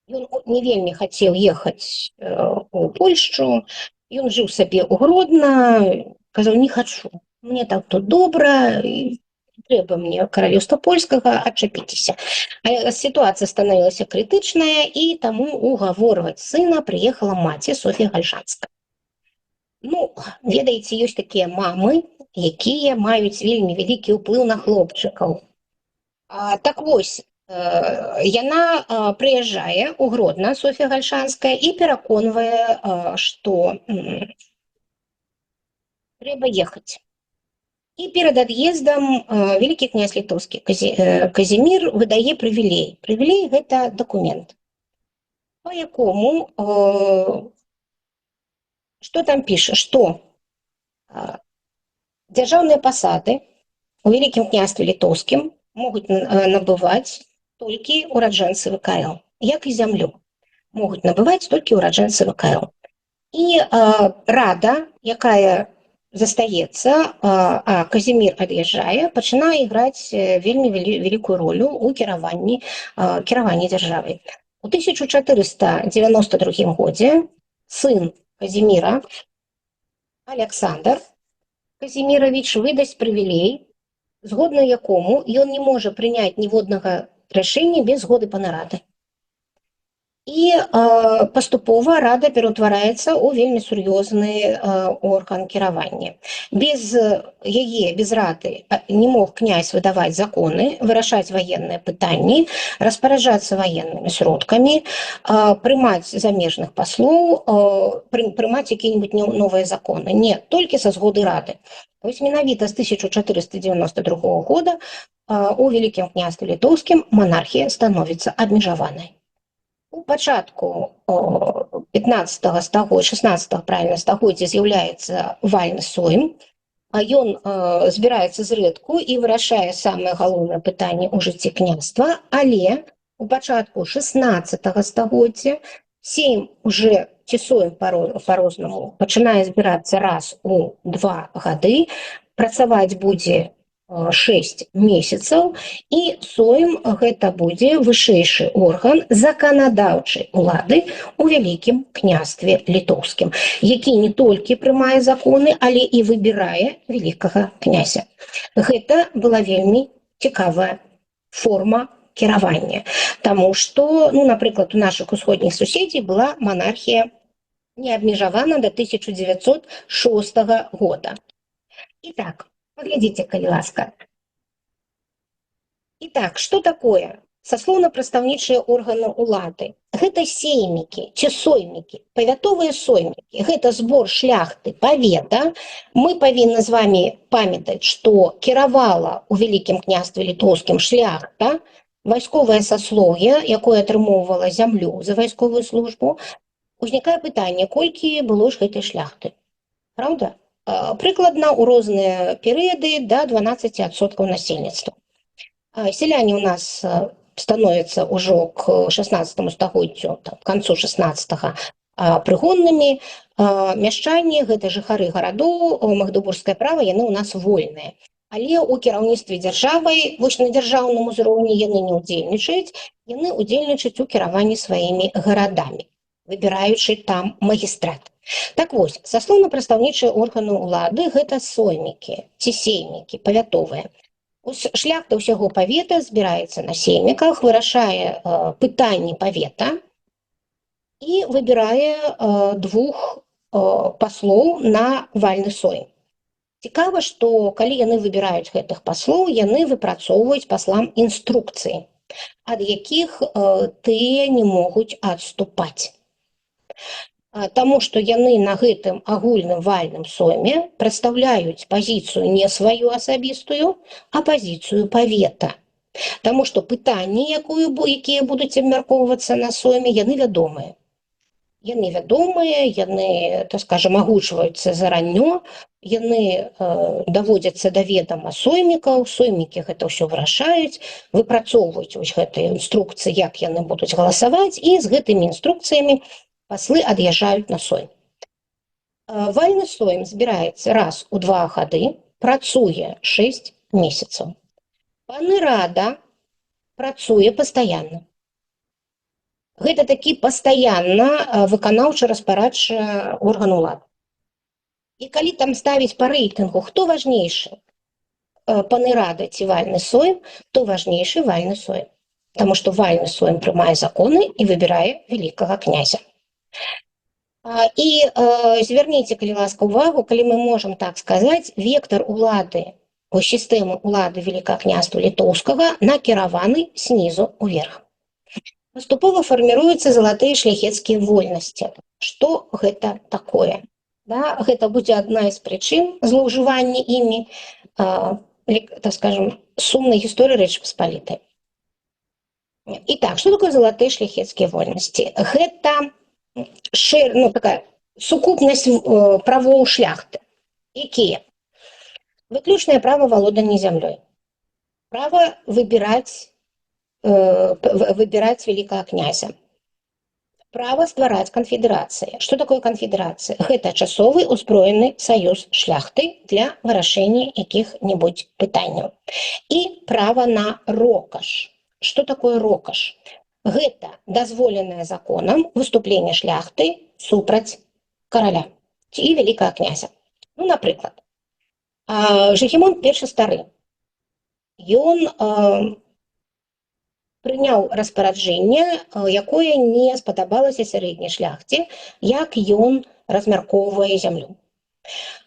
Ён не вельмі хацеў ехаць у Польшчу, ён жыў сабе ў Гродна, казаў, не хачу, мне так тут добра, трэба мне каралёўства польскага, адчапіцеся. Сітуацыя станавілася крытычная, і таму угаворваць сына прыехала маці Соф'я Гальшанская. Ну, ведаеце, ёсць такія мамы, якія маюць вельмі вялікі ўплыў на хлопчыкаў. Так вось, яна прыязджае ў Гродна, Соф'я Гальшанская, і пераконвае, што трэба ехаць. І перад ад'ездам вялікі князь літоўскі Казімір выдае прывілей. Прывілей – гэта дакумент, па якому, што там піша, што дзяржаўныя пасады у вялікім княстве літоўскім могуць набываць толькі ураджэнцы ВКЛ, як і зямлю могуць набываць толькі ураджэнцы ВКЛ. І рада, якая застаецца, а Казімір ад'язджае, пачынае іграць вельмі вялікую ролю ў кіраванні дзяржавай. У 1492 годзе сын Казіміра, Александр Казімірович, выдасць прывілей, згодна якому ён не можа прыняць ніводнага рашэння без згоды панарады. І паступова рада пераўтвараецца ў вельмі сур'ёзны орган кіравання. Без яе, без рады не мог князь выдаваць законы, вырашаць ваенныя пытанні, распараджацца ваеннымі сродкамі, прымаць замежных паслоў, прымаць якія-небудзь новыя законы. Не, толькі са згоды рады. Вось менавіта з 1492 года у вялікім княстве літоўскім монархія становіцца абмежаванай. У пачатку 15 стагоддзя, 16 правильно, стагоддзя з'яўляецца вальны сойм, а ён збіраецца зрэдку і вырашае самае галоўнае пытанне ў жыцці княства, але у пачатку 16 стагоддзя сейм уже ці сойм па-рознаму пачынае збірацца раз у 2 гады, працаваць будзе 6 месяцаў, і сойм гэта будзе вышэйшы орган заканадаўчай улады ў вялікім княстве літоўскім, які не толькі прымае законы, але і выбірае вялікага князя. Гэта была вельмі цікавая форма кіравання, таму што, ну, напрыклад, у нашых усходніх суседзей была монархія не абмежавана до 1906 года. Итак, поглядите, калі ласка. Итак, что такое саслоўна-прадстаўнічыя органы улады? Гэта сеймікі ці соймікі, павятовыя соймікі. Гэта збор шляхты павета. Мы павінны з вами памятаць, што кіравала ў вялікім княстве літоўскім шляхта, вайсковае саслоўе, якое атрымоўвала зямлю за вайсковую службу. Узнікае пытанне, колькі было ж гэтай шляхты. Правда? Прыкладна ў розныя перыяды да 12% насельніцтва. Селяне у нас становятся уже к 16 стагоддзю, к концу 16-го, прыгоннымі. Мяшчане, гэта жыхары гарадоў, магдыбургскае права, яны ў нас вольныя. Але ў кіраўніцтве дзяржавай, вось на дзяржаўным узроўні яны не ўдзельнічаюць, яны ўдзельнічаюць у кіраванні сваімі гарадамі, выбіраючы там магістрат. Так вось, саслоўна-прадстаўнічыя органы ўлады гэта соймікі ці сеймікі павятовыя. Шляхта ўсяго павета збіраецца на сейміках, вырашае пытанні павета і выбірае двух паслоў на вальны сойм. Цікава, што калі яны выбіраюць гэтых паслоў, яны выпрацоўваюць паслам інструкцыі, ад якіх тыя не могуць адступаць. Таму што яны на гэтым агульным вальным сойме прадстаўляюць пазіцыю не сваю асабістую, а пазіцыю павета. Таму што пытанні, якія будуць абмяркоўвацца на сойме, яны вядомыя. Яны, так скажам, агучваюцца зараннё, яны даводзяцца да ведама соймікаў, соймікі гэта ўсё вырашаюць, выпрацоўваюць вось гэтыя інструкцыі, як яны будуць галасаваць, і з гэтымі інструкцыямі паслы ад'язджаюць на сойм. Вальны сойм збіраецца раз у 2 гады, працуе 6 месяцаў. Паны рада працуе пастаянна. Гэта такі пастаянна выканаўча-распарадчы орган улады. І калі там ставіць па рэйтынгу, хто важнейшы, паны рада ці вальны сойм, то важнейшы вальны сойм. Таму што вальны сойм прымае законы і выбірае вялікага князя. І звярніце, калі ласка, увагу, калі мы можам так сказаць, вектар улады, сістэмы улады Вялікага княства Літоўскага накіраваны снізу ўверх. Паступова фарміруюцца залатыя шляхецкія вольнасці. Што гэта такое? Гэта будзе адна з прычын злоўжывання імі, так скажем, сумнай гісторыі Рэчы Паспалітай. І так, што такое залатыя шляхецкія вольнасці? Гэта такая сукупнасць правоў шляхты. Якія? Выключнае права валодання зямлёй. Права выбіраць вялікага князя. Права ствараць канфедэрацыі. Што такое канфедэрацыя? Гэта часовы узброены саюз шляхты для вырашэння якіх-небудзь пытанняў. І права на рокаш. Што такое рокаш? Гэта дазволенае законам выступленне шляхты супраць караля ці вялікага князя. Напрыклад, Жыгімонт I стары. Ён прыняў распараджэнне, якое не спадабалася сярэдняй шляхце, як ён размяркоўвае зямлю.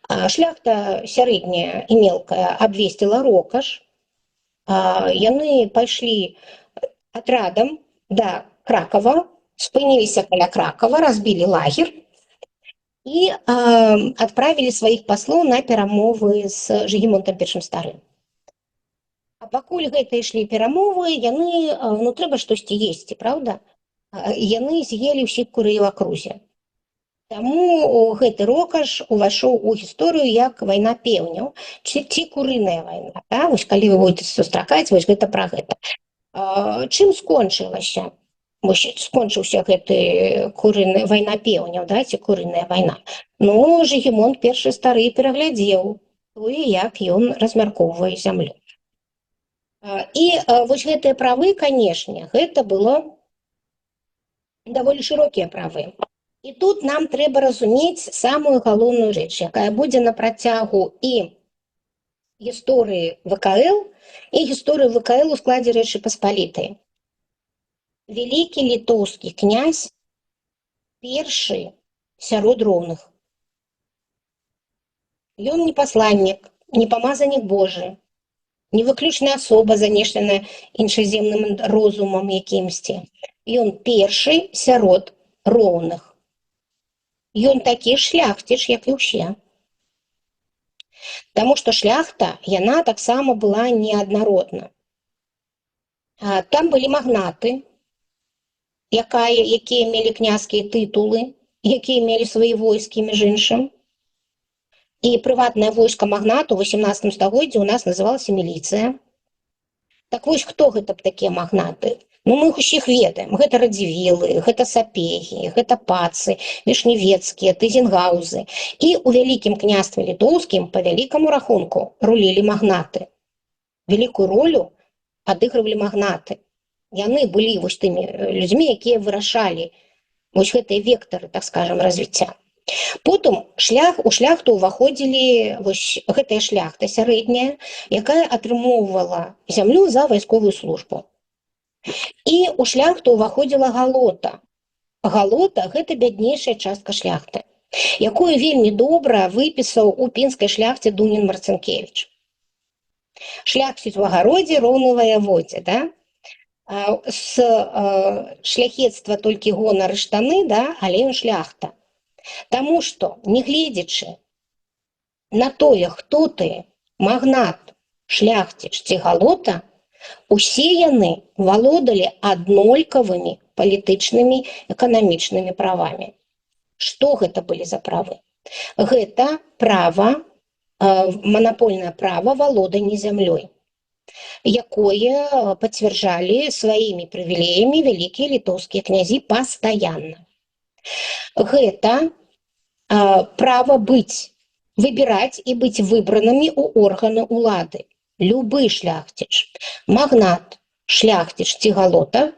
Шляхта сярэдняя і мелкая абвесціла рокаш, яны пайшлі атрадам да Кракава, спыніліся каля Кракава, разбілі лагер і адправілі сваіх паслоў на перамовы з Жыгімонтам I старым. А пакуль гэта ішлі перамовы, яны, трэба штосьці есці, праўда? Яны з'елі ўсіх курэй у акрузе. Таму гэты рокаш увайшоў у гісторыю як вайна пеўняў, ці курыная вайна. Вось калі вы будзеце сустракаць, вось гэта пра гэта. Чым скончылася? Скончыўся гэты вайна пеўняў, ці курыная вайна. Жыгімонт I стары пераглядзеў тое, як ён размяркоўвае зямлю. І вось гэтыя правы, канешне, гэта было даволі шырокія правы. І тут нам трэба разумець самую галоўную рэч, якая будзе на працягу і гісторыі ВКЛ, і гісторыі ВКЛ у складзе Рэчы Паспалітай. Вялікі літоўскі князь першы сярод роўных. Ён не пасланнік, не памазанік Божы, не выключная асоба, занесеная іншаземным розумам якімсьці. Ён першы сярод роўных. Ён такі шляхціч, як і ўсе. Таму што шляхта, яна таксама была неаднародна. Там былі магнаты, якія мелі княжскія тытулы, якія мелі свае войскі, між іншым. І прыватнае войска магнату ў 18 стагоддзі у нас называлася міліцыя. Так вось, хто гэта б такія магнаты? Ну, мы іх усіх ведаем. Гэта радзівілы, гэта сапегі, гэта пацы, вішневецкія, тызенгаўзы. І ў вялікім княстве літоўскім па вялікаму рахунку рулілі магнаты. Вялікую ролю адыгрывалі магнаты. Яны былі вось тымі людзьмі, якія вырашалі вось гэтыя вектары, так скажем, развіцця. Потым у шляхту ўваходзілі вось гэтая шляхта сярэдняя, якая атрымоўвала зямлю за вайсковую службу. І ў шляхту ўваходзіла галота. Галота – гэта бяднейшая частка шляхты, якую вельмі добра выпісаў у пінскай шляхце Дунін Марцінкевіч. Шляхціц у агародзе роўны ваяводзе, да? З шляхецтва толькі гонар і штаны, да? Але ён шляхта. Таму што, нягледзячы на тое, хто ты, магнат, шляхціч ці галота, усе яны валодалі аднолькавымі палітычнымі, эканамічнымі правамі. Што гэта былі за правы? Гэта права, манапольнае права валодання зямлёй, якое пацвярджалі сваімі прывілеямі вялікія літоўскія князі пастаянна. Гэта права выбіраць і быць выбранымі ў органы ўлады. Любы шляхціч, магнат, шляхціч ці галота,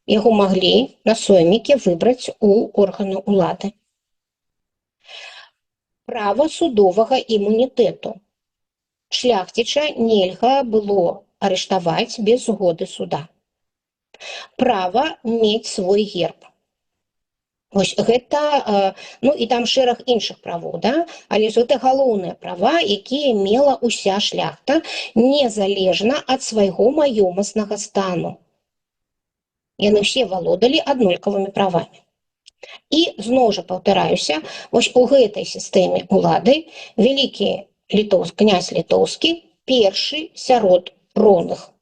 яго маглі на сойміке выбраць у органы ўлады. Права судовага імунітэту. Шляхціча нельга было арыштаваць без згоды суда. Права мець свой герб. Вось гэта, ну і там шэраг іншых правоў, да? Але гэта галоўныя права, якія мела ўся шляхта, незалежна ад свайго маёмаснага стану. Яны ўсе валодалі аднолькавымі правамі. І зноў жа паўтараюся, вось у гэтай сістэме ўлады вялікі князь літоўскі першы сярод роўных.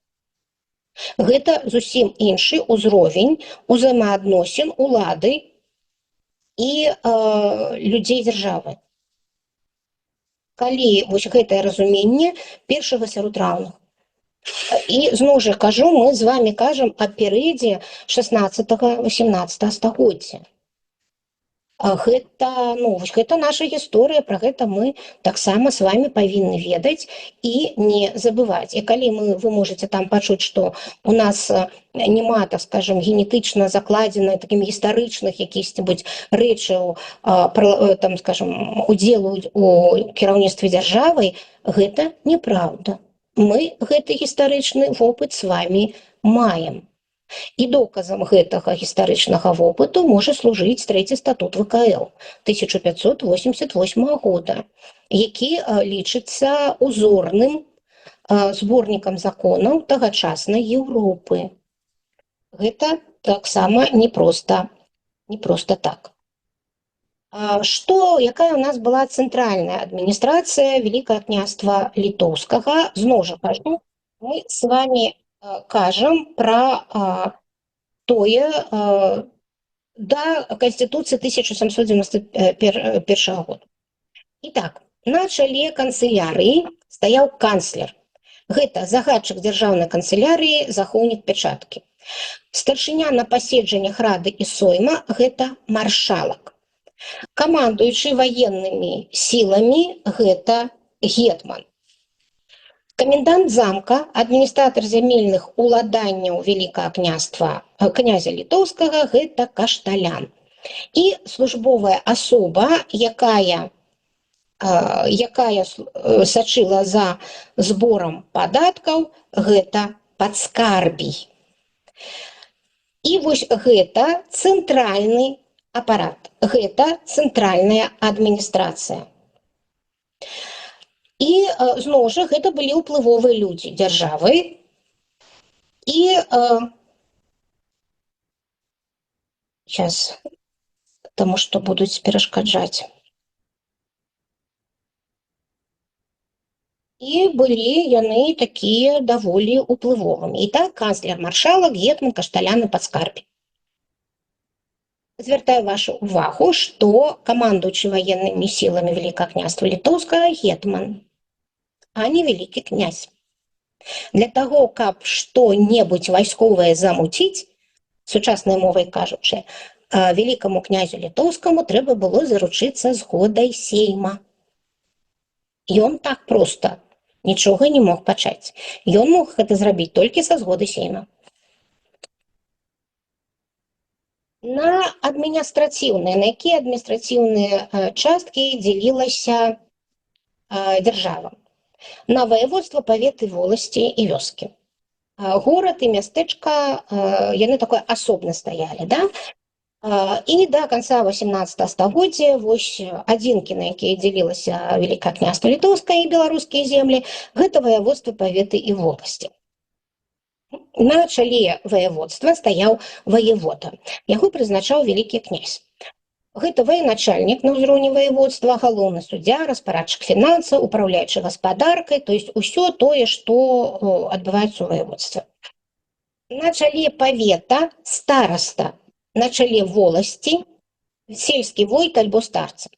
Гэта зусім іншы ўзровень узаемаадносін улады і людзей дзяржавы. Калі вось гэтае разуменне першага сярод раўных. І зноў жа кажу, мы з вами кажам аб перыядзе 16-18 стагоддзя. Гэта, ну, вось гэта наша гісторыя, пра гэта мы таксама з вами павінны ведаць і не забываць. І калі вы можаце там пачуць, што у нас няма, так скажем, генетычна закладзена такім гістарычных якісь-небудзь рэчаў, там, скажем, удзелу у кіраўніцтве дзяржавай, гэта неправда. Мы гэты гістарычны вопыт з вами маем. І доказам гэтага гістарычнага вопыту можа служыць трэці статут ВКЛ 1588 года, які лічыцца узорным зборнікам законаў тагачаснай Еўропы. Гэта таксама не проста так. Якая у нас была цэнтральная адміністрацыя Вялікага княства Літоўскага? Зноў жа кажу, мы з вами кажам пра тое да Канституцыі 1791 года. Итак, на чале канцылярыі стаяў канцлер. Гэта загадчык дзяржаўнай канцылярыі, захоўнік пячаткі. Старшыня на паседжаннях рады і сойма гэта маршалак. Камандуючы ваеннымі сіламі гэта гетман. Камендант замка, адміністратар зямельных уладанняў Вялікага княства князя Літоўскага гэта кашталян. І службовая асоба, якая сачыла за зборам падаткаў, гэта падскарбій. І вось гэта цэнтральны апарат, гэта цэнтральная адміністрацыя. І зноў жа гэта былі ўплывовыя людзі дзяржавы. І сейчас, таму што будуць перашкаджаць. І былі яны такія даволі ўплывовымі. І так канцлер, маршалак, гетман, кашталян і падскарбій. Звяртаю вашу увагу, што камандуючы ваеннымі сіламі Вялікага княства Літоўскага гетман, а не вялікі князь. Для таго, каб што-небудзь вайсковае замуціць, сучаснай мовай кажучы, вялікаму князю літоўскаму трэба было заручыцца згодай сейма. Ён так проста нічога не мог пачаць. Ён мог гэта зрабіць толькі са згоды сейма. На адміністрацыйныя, на якія адміністрацыйныя часткі дзелілася дзяржава. На ваяводства, паветы, воласці і вёскі. Горад і мястэчка, яны такое асобна стаялі, да? І да канца 18 стагоддзя вось адзінкі, на якія дзелілася Вялікае княства літоўскае і беларускія землі, гэта ваяводства, паветы і воласці. На чале ваяводства стаяў ваявода. Яго прызначаў вялікі князь. Гэта военачальнік на ўзроўні ваяводства, галоўны суддзя, распарадчык фінансаў, упраўляючы гаспадаркай, то есть усё тое, што адбываецца ў ваяводстве. На чале павета стараста, на чале воласці сельскі войт альбо старца.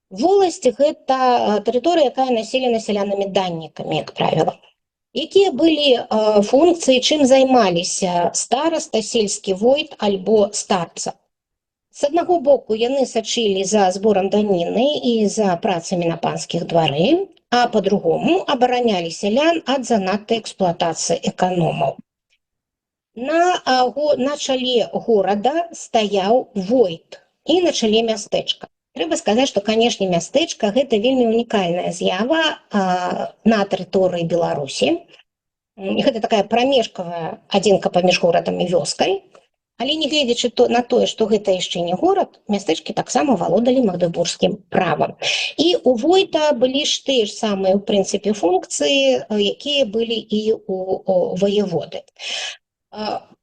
Воласць – гэта тэрыторыя, якая населена сялянамі-даннікамі, як правіла. Якія былі функцыі, чым займаліся стараста, сельскі войт альбо старца? З аднаго боку, яны сачылі за зборам даніны і за працамі на панскіх двары, а па-другому абаранялі сялян ад занадтай эксплуатацыі эканомаў. На чале горада стаяў войт і на чале мястэчка. Трэба сказаць, што, канешне, мястэчка – гэта вельмі унікальная з'ява на тэрыторыі Беларусі. Гэта такая прамежкавая адзінка паміж горадам і вёскай. Але нягледзячы на тое, што гэта яшчэ не горад, мястэчкі таксама валодалі магдыбургскім правам. І у войта былі ж тыя ж самыя, у прынцыпе, функцыі, якія былі і у ваяводы.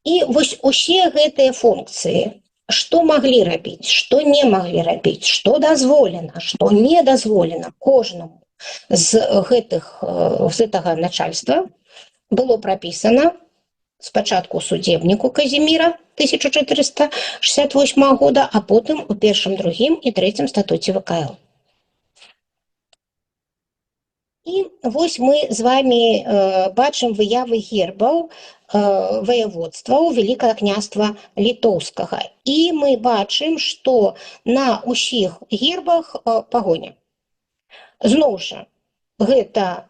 І вось усе гэтыя функцыі, што маглі рабіць, што не маглі рабіць, што дазволена, што не дазволена кожнаму з гэтага начальства, было прапісана спачатку ў судзебніку Казіміра 1468 года, а потым у першым, другім і трэцім статуце ВКЛ. І вось мы з вами бачым выявы гербаў ваяводстваў Вялікага княства літоўскага. І мы бачым, што на ўсіх гербах пагоня. Зноў жа, гэта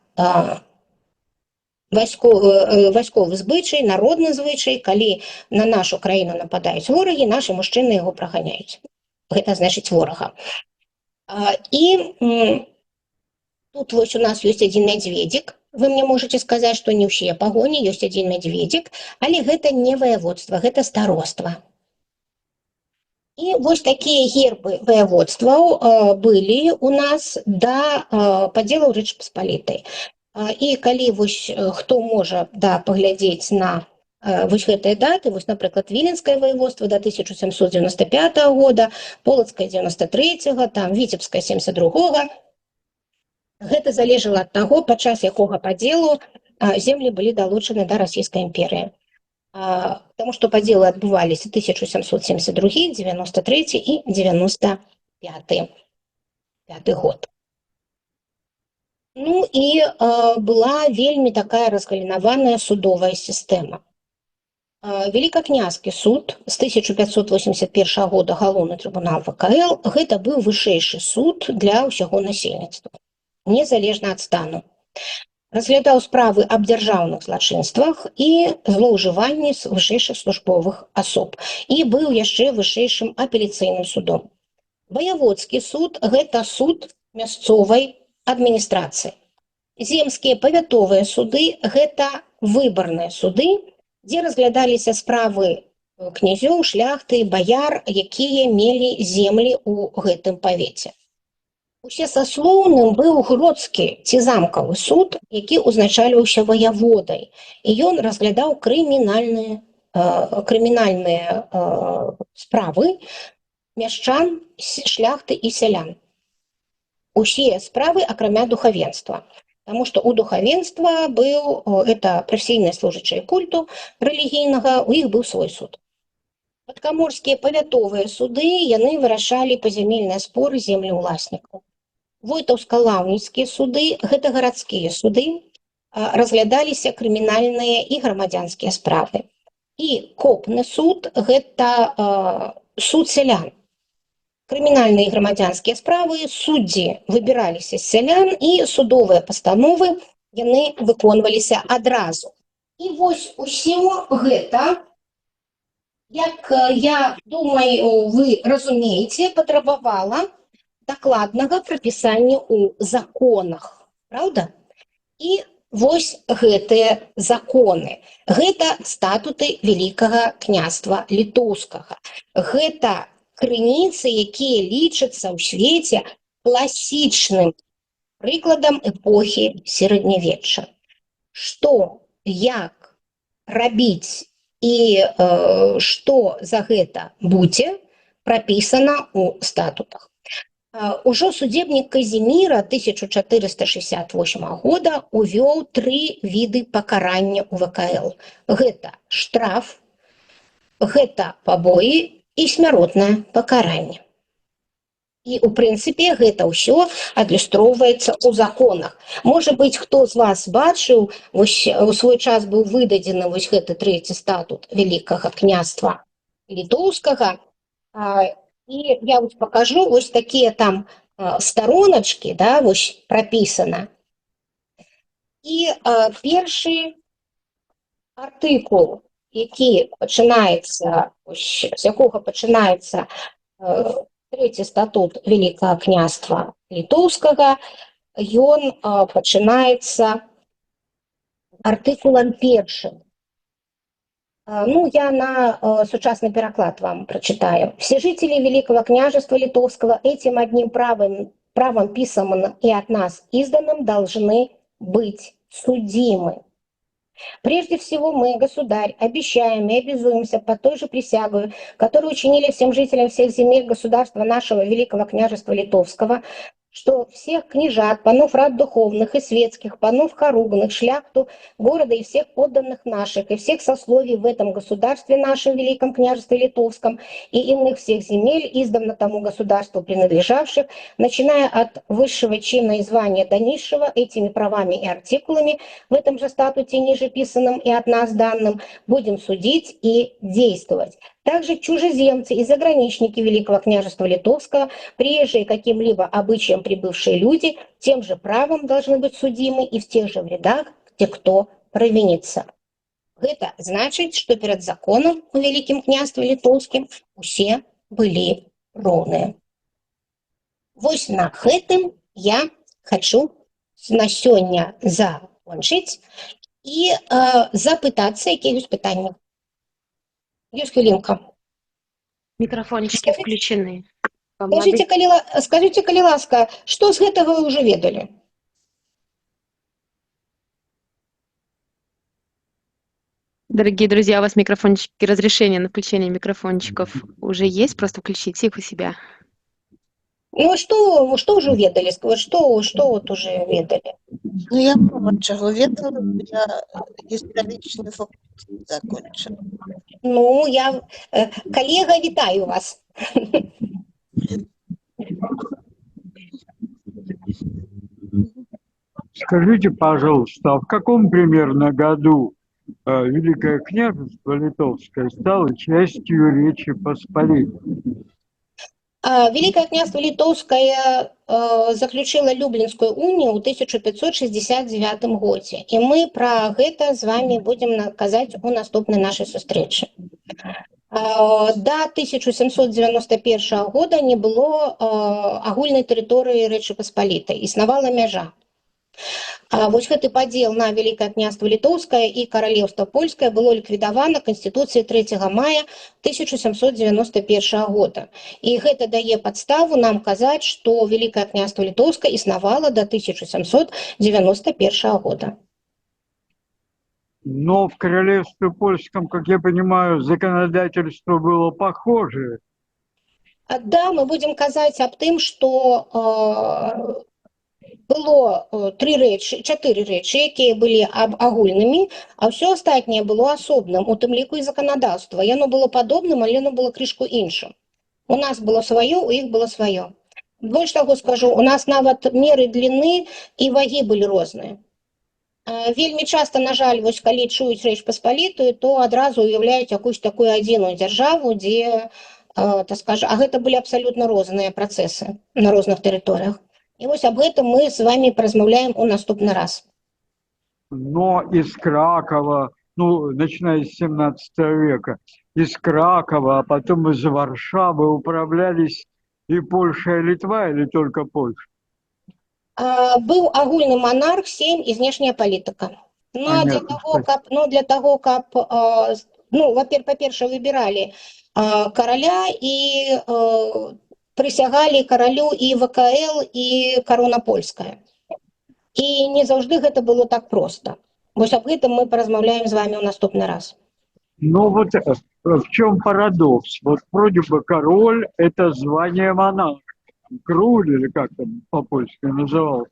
вайсковы звычай, народны звычай, калі на нашу краіну нападаюць ворагі, нашы мужчыны яго праганяюць. Гэта значыць ворага. І тут вось у нас ёсць адзін мядзведзік. Вы мне можете сказаць, што не ўсе пагоні, ёсць адзін мядзведзік, але гэта не ваяводства, гэта староства. І вось такія гербы ваяводстваў былі у нас да падзелу Рэчы Паспалітай. І калі вось хто можа паглядзець на вось гэтыя даты, вось, напрыклад, Віленскае ваяводства да 1795 года, Полацкае 93-го, там Віцебскае 72-го, гэта залежала ад таго, падчас якога падзелу землі былі далучаны да Расійскай імперыі. Таму што падзелы адбываліся 1772, 93 і 95 год. Ну і была вельмі такая разгалінаваная судовая сістэма. Великакняжскі суд з 1581 года, галоўны трыбунал ВКЛ, гэта быў вышэйшы суд для ўсяго насельніцтва, незалежна ад стану. Разглядаў справы аб дзяржаўных злачынствах і злоўжыванні з вышэйшых службовых асоб. І быў яшчэ вышэйшым апеляцыйным судом. Ваяводскі суд – гэта суд мясцовай адміністрацыі. Земскія павятовыя суды – гэта выбарныя суды, дзе разглядаліся справы князёў, шляхты, баяр, якія мелі землі ў гэтым павеце. Усесаслоўным быў гродскі ці замкавы суд, які ўзначальваўся ваяводай, і ён разглядаў крымінальныя справы мяшчан, шляхты і сялян. Усе справы, акрамя духавенства. Таму што ў духавенства быў, это прафесійныя служачыя культу рэлігійнага, у іх быў свой суд. Падкаморскія павятовыя суды, яны вырашалі пазямельныя споры землеўласнікаў. Войтаўска-лаўніцкія суды – гэта гарадскія суды, разглядаліся крымінальныя і грамадзянскія справы. І копны суд – гэта суд сялян. Крымінальныя і грамадзянскія справы, суддзі выбіраліся з сялян, і судовыя пастановы яны выконваліся адразу. І вось усё гэта, як я думаю, вы разумееце, патрабавала дакладнага прапісання ў законах, правда? І вось гэтыя законы. Гэта статуты Вялікага княства Літоўскага. Гэта крыніцы, якія лічацца ў свеце класічным прыкладам эпохі сярэднявечча. Што, як рабіць і што за гэта будзе прапісана ў статутах. Ужо судебнік Казіміра 1468 года увёў 3 віды пакарання ў ВКЛ. Гэта штраф, гэта пабоі і смяротнае пакаранне. І, у прынцыпе, гэта ўсё адлюстроўваецца ў законах. Можа быць, хто з вас бачыў, вось у свой час быў выдадзены вось гэты 3-й статут Вялікага княства Літоўскага. І я вось пакажу, вось такія там староначкі, да, вось прапісана. І першы артыкул, які пачынаецца, з якога пачынаецца 3-й статут Вялікага княства Літоўскага, ён пачынаецца артыкулам першым. Ну, я на сучасный переклад вам прочитаю. Все жители Великого княжества Литовского этим одним правом писанным и от нас изданным должны быть судимы. Прежде всего мы, государь, обещаем и обязуемся по той же присягою, которую учинили всем жителям всех земель государства нашего Великого княжества Литовского, что всех княжат, панов рад духовных и светских, панов хоругных, шляхту города и всех подданных наших, и всех сословий в этом государстве нашем Великом княжестве Литовском и иных всех земель, издавна тому государству принадлежавших, начиная от высшего чина и звания до низшего, этими правами и артикулами в этом же статуте ниже писанном и от нас данным, будем судить и действовать. Также чужеземцы и заграничники Великого княжества Литовского, приезжие каким-либо обычаем прибывшие люди, тем же правом должны быть судимы и в тех же вредах, где кто провинится. Это значит, что перед законом у Великим княстве Литовским все были ровные. Вось на гэтым я хочу на сёння закончить и запытаться якісь пытанні. Ёсць хвилинка. Микрофончики включены. Скажите, калі ласка, что с гэтага вы уже ведали? Дорогие друзья, у вас микрофончики, разрешение на включение микрофончиков уже есть, просто включите их у себя. Ну, что уже ведали? Что вот уже ведали? Ну, я много чего ведала, я исторический факультет закончила. Ну, я, коллега, витаю вас. Скажите, пожалуйста, а в каком примерно году Великое княжество Литовское стало частью Речи Посполитой? Великое княство Литовское заключило Люблинскую унию ў 1569 годзе. І мы пра гэта з вами будем казаць у наступнай нашай сустрэчы. До 1791 года не было агульнай тэрыторыі Рэчы Паспалітай, існавала мяжа. Вось гэты падзел на Великое княство Литовское и Королевство Польское было ликвидовано Конституцией 3 мая 1791 года. И гэта дае подставу нам казаць, что Великое княство Литовское існавало до 1791 года. Но в Королевстве Польском, как я понимаю, законодательство было похожее. Да, мы будем казаць об тым, что было 4 рэчы, якія былі агульнымі, а ўсё астатняе было асобным, у тым ліку і заканадаўства. Яно было падобным, але яно было крышку іншым. У нас было сваё, у іх было сваё. Больш таго скажу, у нас нават меры дліны і вагі былі розныя. Вельмі часта, на жаль, вось калі чуюць Рэч Паспалітую, то адразу уяўляюць якусь такую адзіную дзяржаву, дзе, так скажа, а гэта былі абсалютна розныя працэсы на розных тэрыторыях. І вось аб гэтым мы з вами паразмаўляем у наступны раз. Но из Кракова, ну, начиная с 17 века, из Кракова, а потом из Варшавы управлялись и Польша, и Литва, или только Польша? Быў агульны монарх, сейм і знешняя палітыка. Ну, а для того, каб, ну, па-першае, выбіралі караля і прысягалі каралю і ВКЛ, і карона польская. І не заўжды гэта было так проста. Вось аб гэтым мы паразмаўляем з вами ў наступны раз. Ну вот в чем парадокс? Вот вроде бы король – это звание монарха, круль или как там по-польски назывался.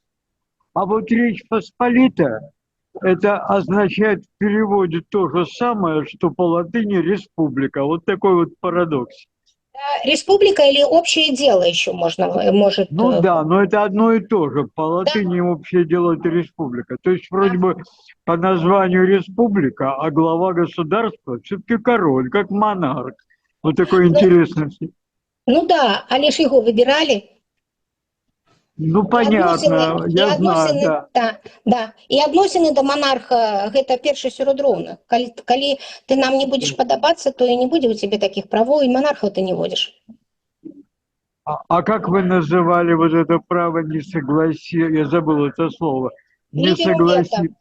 А вот Речь Посполитая – это означает в переводе то же самое, что по латыни республика. Вот такой вот парадокс. Республика или общее дело еще может... Ну да, но это одно и то же. По латыни общее дело – это республика. То есть вроде бы по названию республика, а глава государства все-таки король, как монарх. Вот такой интересный. Ну да, але ж его выбирали. Ну понятно, я знаю, да. Да. І адносіны да монарха гэта першы сярод роўных. Калі ты нам не будешь падабацца, то і не будзе у тебе таких правоў, і монархаў ты не водишь. А как вы называли вот это право не согласиться? Я забыл это слово. Не согласиться.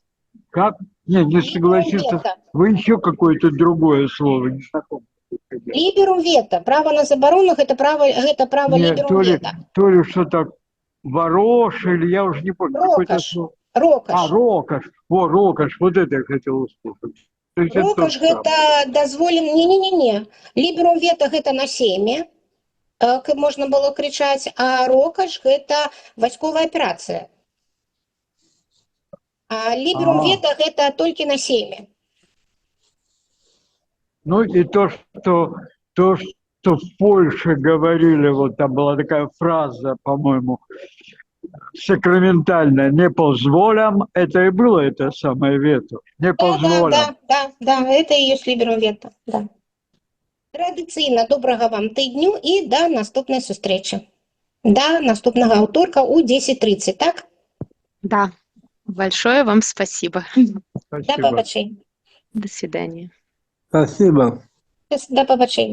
Как? Не согласиться. Вы еще какое-то другое слово не знакомы. Либерум вето. Право на заборону это право либерум вето. То ли что-то ворош, или я уже не помню. Рокош. Рокош. А, рокош. О, рокош. Вот это я хотел услышать. Рокош это дозволен... Не. Либерум вето это на сейме. Можно было кричать, а рокош это войсковая операция. А либерум вето это только на сейме. Ну и то, что в Польше говорили, вот там была такая фраза, по-моему, сакраментальная, не позволям, это и было это самое вето. Не позволям. Да, это и есть либерум вето, да. Традыцыйна добрага вам тыдню і да наступнай сустрэчы. Да наступнага аўторка ў 10:30, так? Да. Большое вам спасибо. До побачення. До свидания. Спасибо. До побачення.